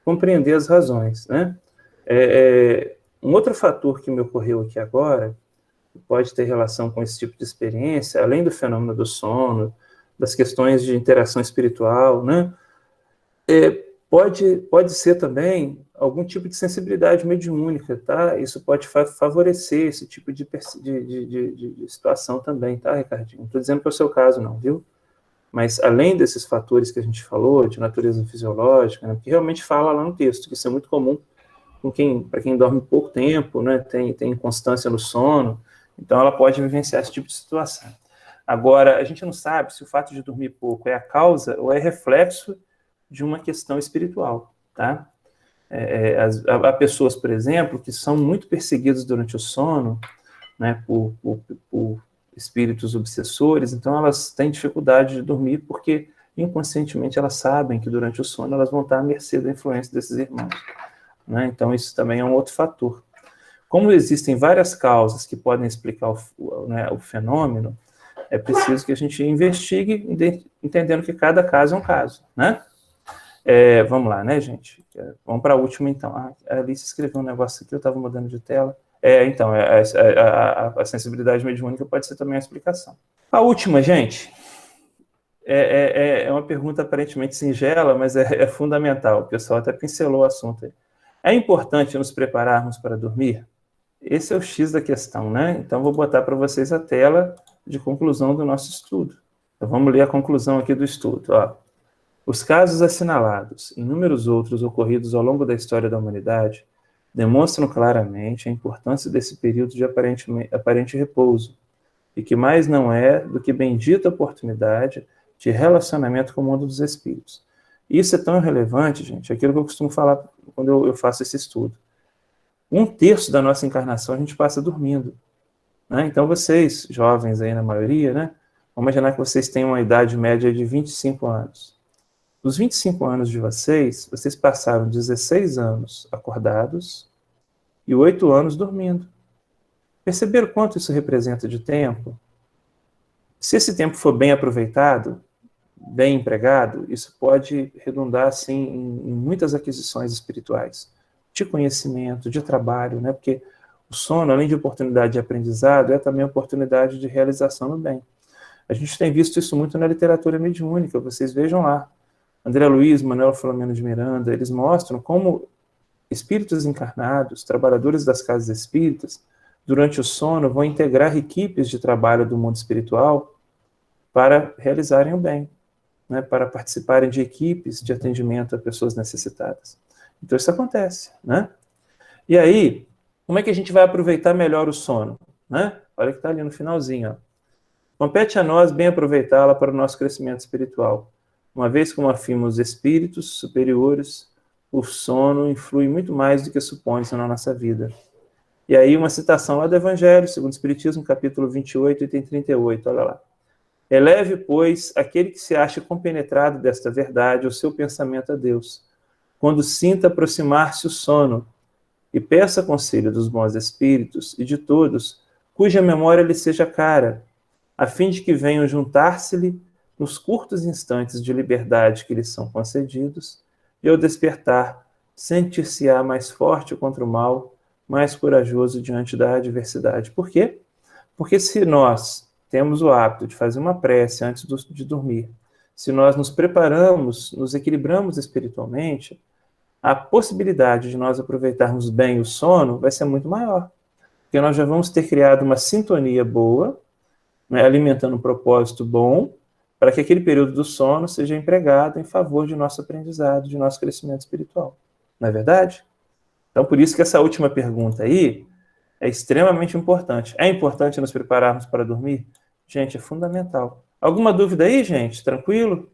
compreender as razões, né? Um outro fator que me ocorreu aqui agora, que pode ter relação com esse tipo de experiência, além do fenômeno do sono, das questões de interação espiritual, né? Pode ser também algum tipo de sensibilidade mediúnica, tá? Isso pode favorecer esse tipo de situação também, tá, Ricardinho? Não estou dizendo que é o seu caso, não, viu? Mas, além desses fatores que a gente falou, de natureza fisiológica, né, que realmente fala lá no texto, que isso é muito comum para quem dorme pouco tempo, né, tem inconstância no sono, então ela pode vivenciar esse tipo de situação. Agora, a gente não sabe se o fato de dormir pouco é a causa ou é reflexo de uma questão espiritual, tá? Há pessoas, por exemplo, que são muito perseguidas durante o sono, né, por espíritos obsessores, então elas têm dificuldade de dormir porque inconscientemente elas sabem que durante o sono elas vão estar à mercê da influência desses irmãos, né? Então isso também é um outro fator. Como existem várias causas que podem explicar o fenômeno, é preciso que a gente investigue, entendendo que cada caso é um caso, né? Vamos lá, né, gente? Vamos para a última, então. A Alice escreveu um negócio aqui, eu estava mudando de tela. Então, a sensibilidade mediúnica pode ser também a explicação. A última, gente, é uma pergunta aparentemente singela, mas é fundamental. O pessoal até pincelou o assunto aí. É importante nos prepararmos para dormir? Esse é o X da questão, né? Então, vou botar para vocês a tela de conclusão do nosso estudo. Então, vamos ler a conclusão aqui do estudo. Ó. Os casos assinalados, e inúmeros outros ocorridos ao longo da história da humanidade, demonstram claramente a importância desse período de aparente repouso, e que mais não é do que bendita oportunidade de relacionamento com o mundo dos espíritos. Isso é tão relevante, gente, aquilo que eu costumo falar quando eu faço esse estudo. 1/3 da nossa encarnação a gente passa dormindo, né? Então vocês, jovens aí na maioria, né, vamos imaginar que vocês têm uma idade média de 25 anos. Dos 25 anos de vocês passaram 16 anos acordados e 8 anos dormindo. Perceberam quanto isso representa de tempo? Se esse tempo for bem aproveitado, bem empregado, isso pode redundar, assim, em muitas aquisições espirituais, de conhecimento, de trabalho, né? Porque o sono, além de oportunidade de aprendizado, é também oportunidade de realização no bem. A gente tem visto isso muito na literatura mediúnica, vocês vejam lá. André Luiz, Manuel Filomeno de Miranda, eles mostram como espíritos encarnados, trabalhadores das casas espíritas, durante o sono, vão integrar equipes de trabalho do mundo espiritual para realizarem o bem, né, para participarem de equipes de atendimento a pessoas necessitadas. Então isso acontece, né? E aí, como é que a gente vai aproveitar melhor o sono, né? Olha que está ali no finalzinho, ó. Compete a nós bem aproveitá-la para o nosso crescimento espiritual. Uma vez que, como afirmam os espíritos superiores, o sono influi muito mais do que supõe-se na nossa vida. E aí uma citação lá do Evangelho, segundo o Espiritismo, capítulo 28, item 38, olha lá. Eleve, pois, aquele que se acha compenetrado desta verdade o seu pensamento a Deus, quando sinta aproximar-se o sono, e peça conselho dos bons espíritos e de todos, cuja memória lhe seja cara, a fim de que venham juntar-se-lhe nos curtos instantes de liberdade que lhes são concedidos, e ao despertar, sentir-se-á mais forte contra o mal, mais corajoso diante da adversidade. Por quê? Porque se nós temos o hábito de fazer uma prece antes de dormir, se nós nos preparamos, nos equilibramos espiritualmente, a possibilidade de nós aproveitarmos bem o sono vai ser muito maior, porque nós já vamos ter criado uma sintonia boa, né, alimentando um propósito bom, para que aquele período do sono seja empregado em favor de nosso aprendizado, de nosso crescimento espiritual. Não é verdade? Então, por isso que essa última pergunta aí é extremamente importante. É importante nos prepararmos para dormir? Gente, é fundamental. Alguma dúvida aí, gente? Tranquilo?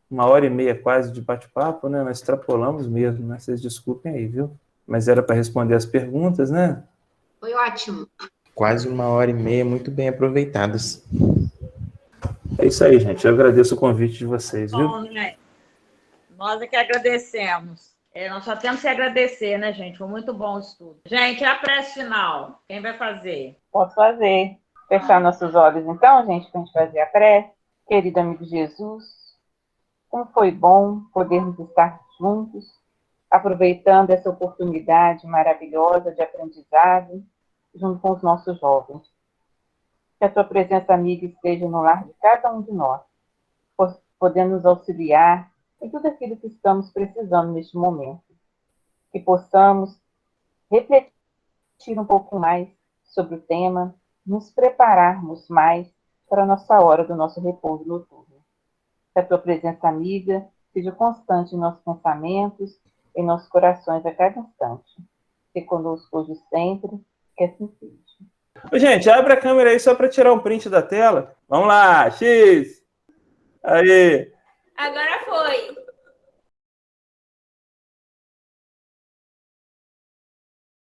1h30 quase de bate-papo, né? Nós extrapolamos mesmo, né? Vocês desculpem aí, viu? Mas era para responder as perguntas, né? Foi ótimo. Quase 1h30, muito bem aproveitadas. É isso aí, gente. Eu agradeço o convite de vocês, viu? Bom, né? Nós é que agradecemos. Nós só temos que agradecer, né, gente? Foi muito bom o estudo. Gente, a prece final. Quem vai fazer? Posso fazer. Fechar nossos olhos, então, gente, para a gente fazer a prece. Querido amigo Jesus, como foi bom podermos estar juntos, aproveitando essa oportunidade maravilhosa de aprendizado junto com os nossos jovens. Que a tua presença amiga esteja no lar de cada um de nós, podendo nos auxiliar em tudo aquilo que estamos precisando neste momento. Que possamos refletir um pouco mais sobre o tema, nos prepararmos mais para a nossa hora do nosso repouso noturno. Que a tua presença amiga seja constante em nossos pensamentos, em nossos corações a cada instante. Se conosco hoje e sempre, que assim seja. Gente, abre a câmera aí só para tirar um print da tela. Vamos lá, X! Aí! Agora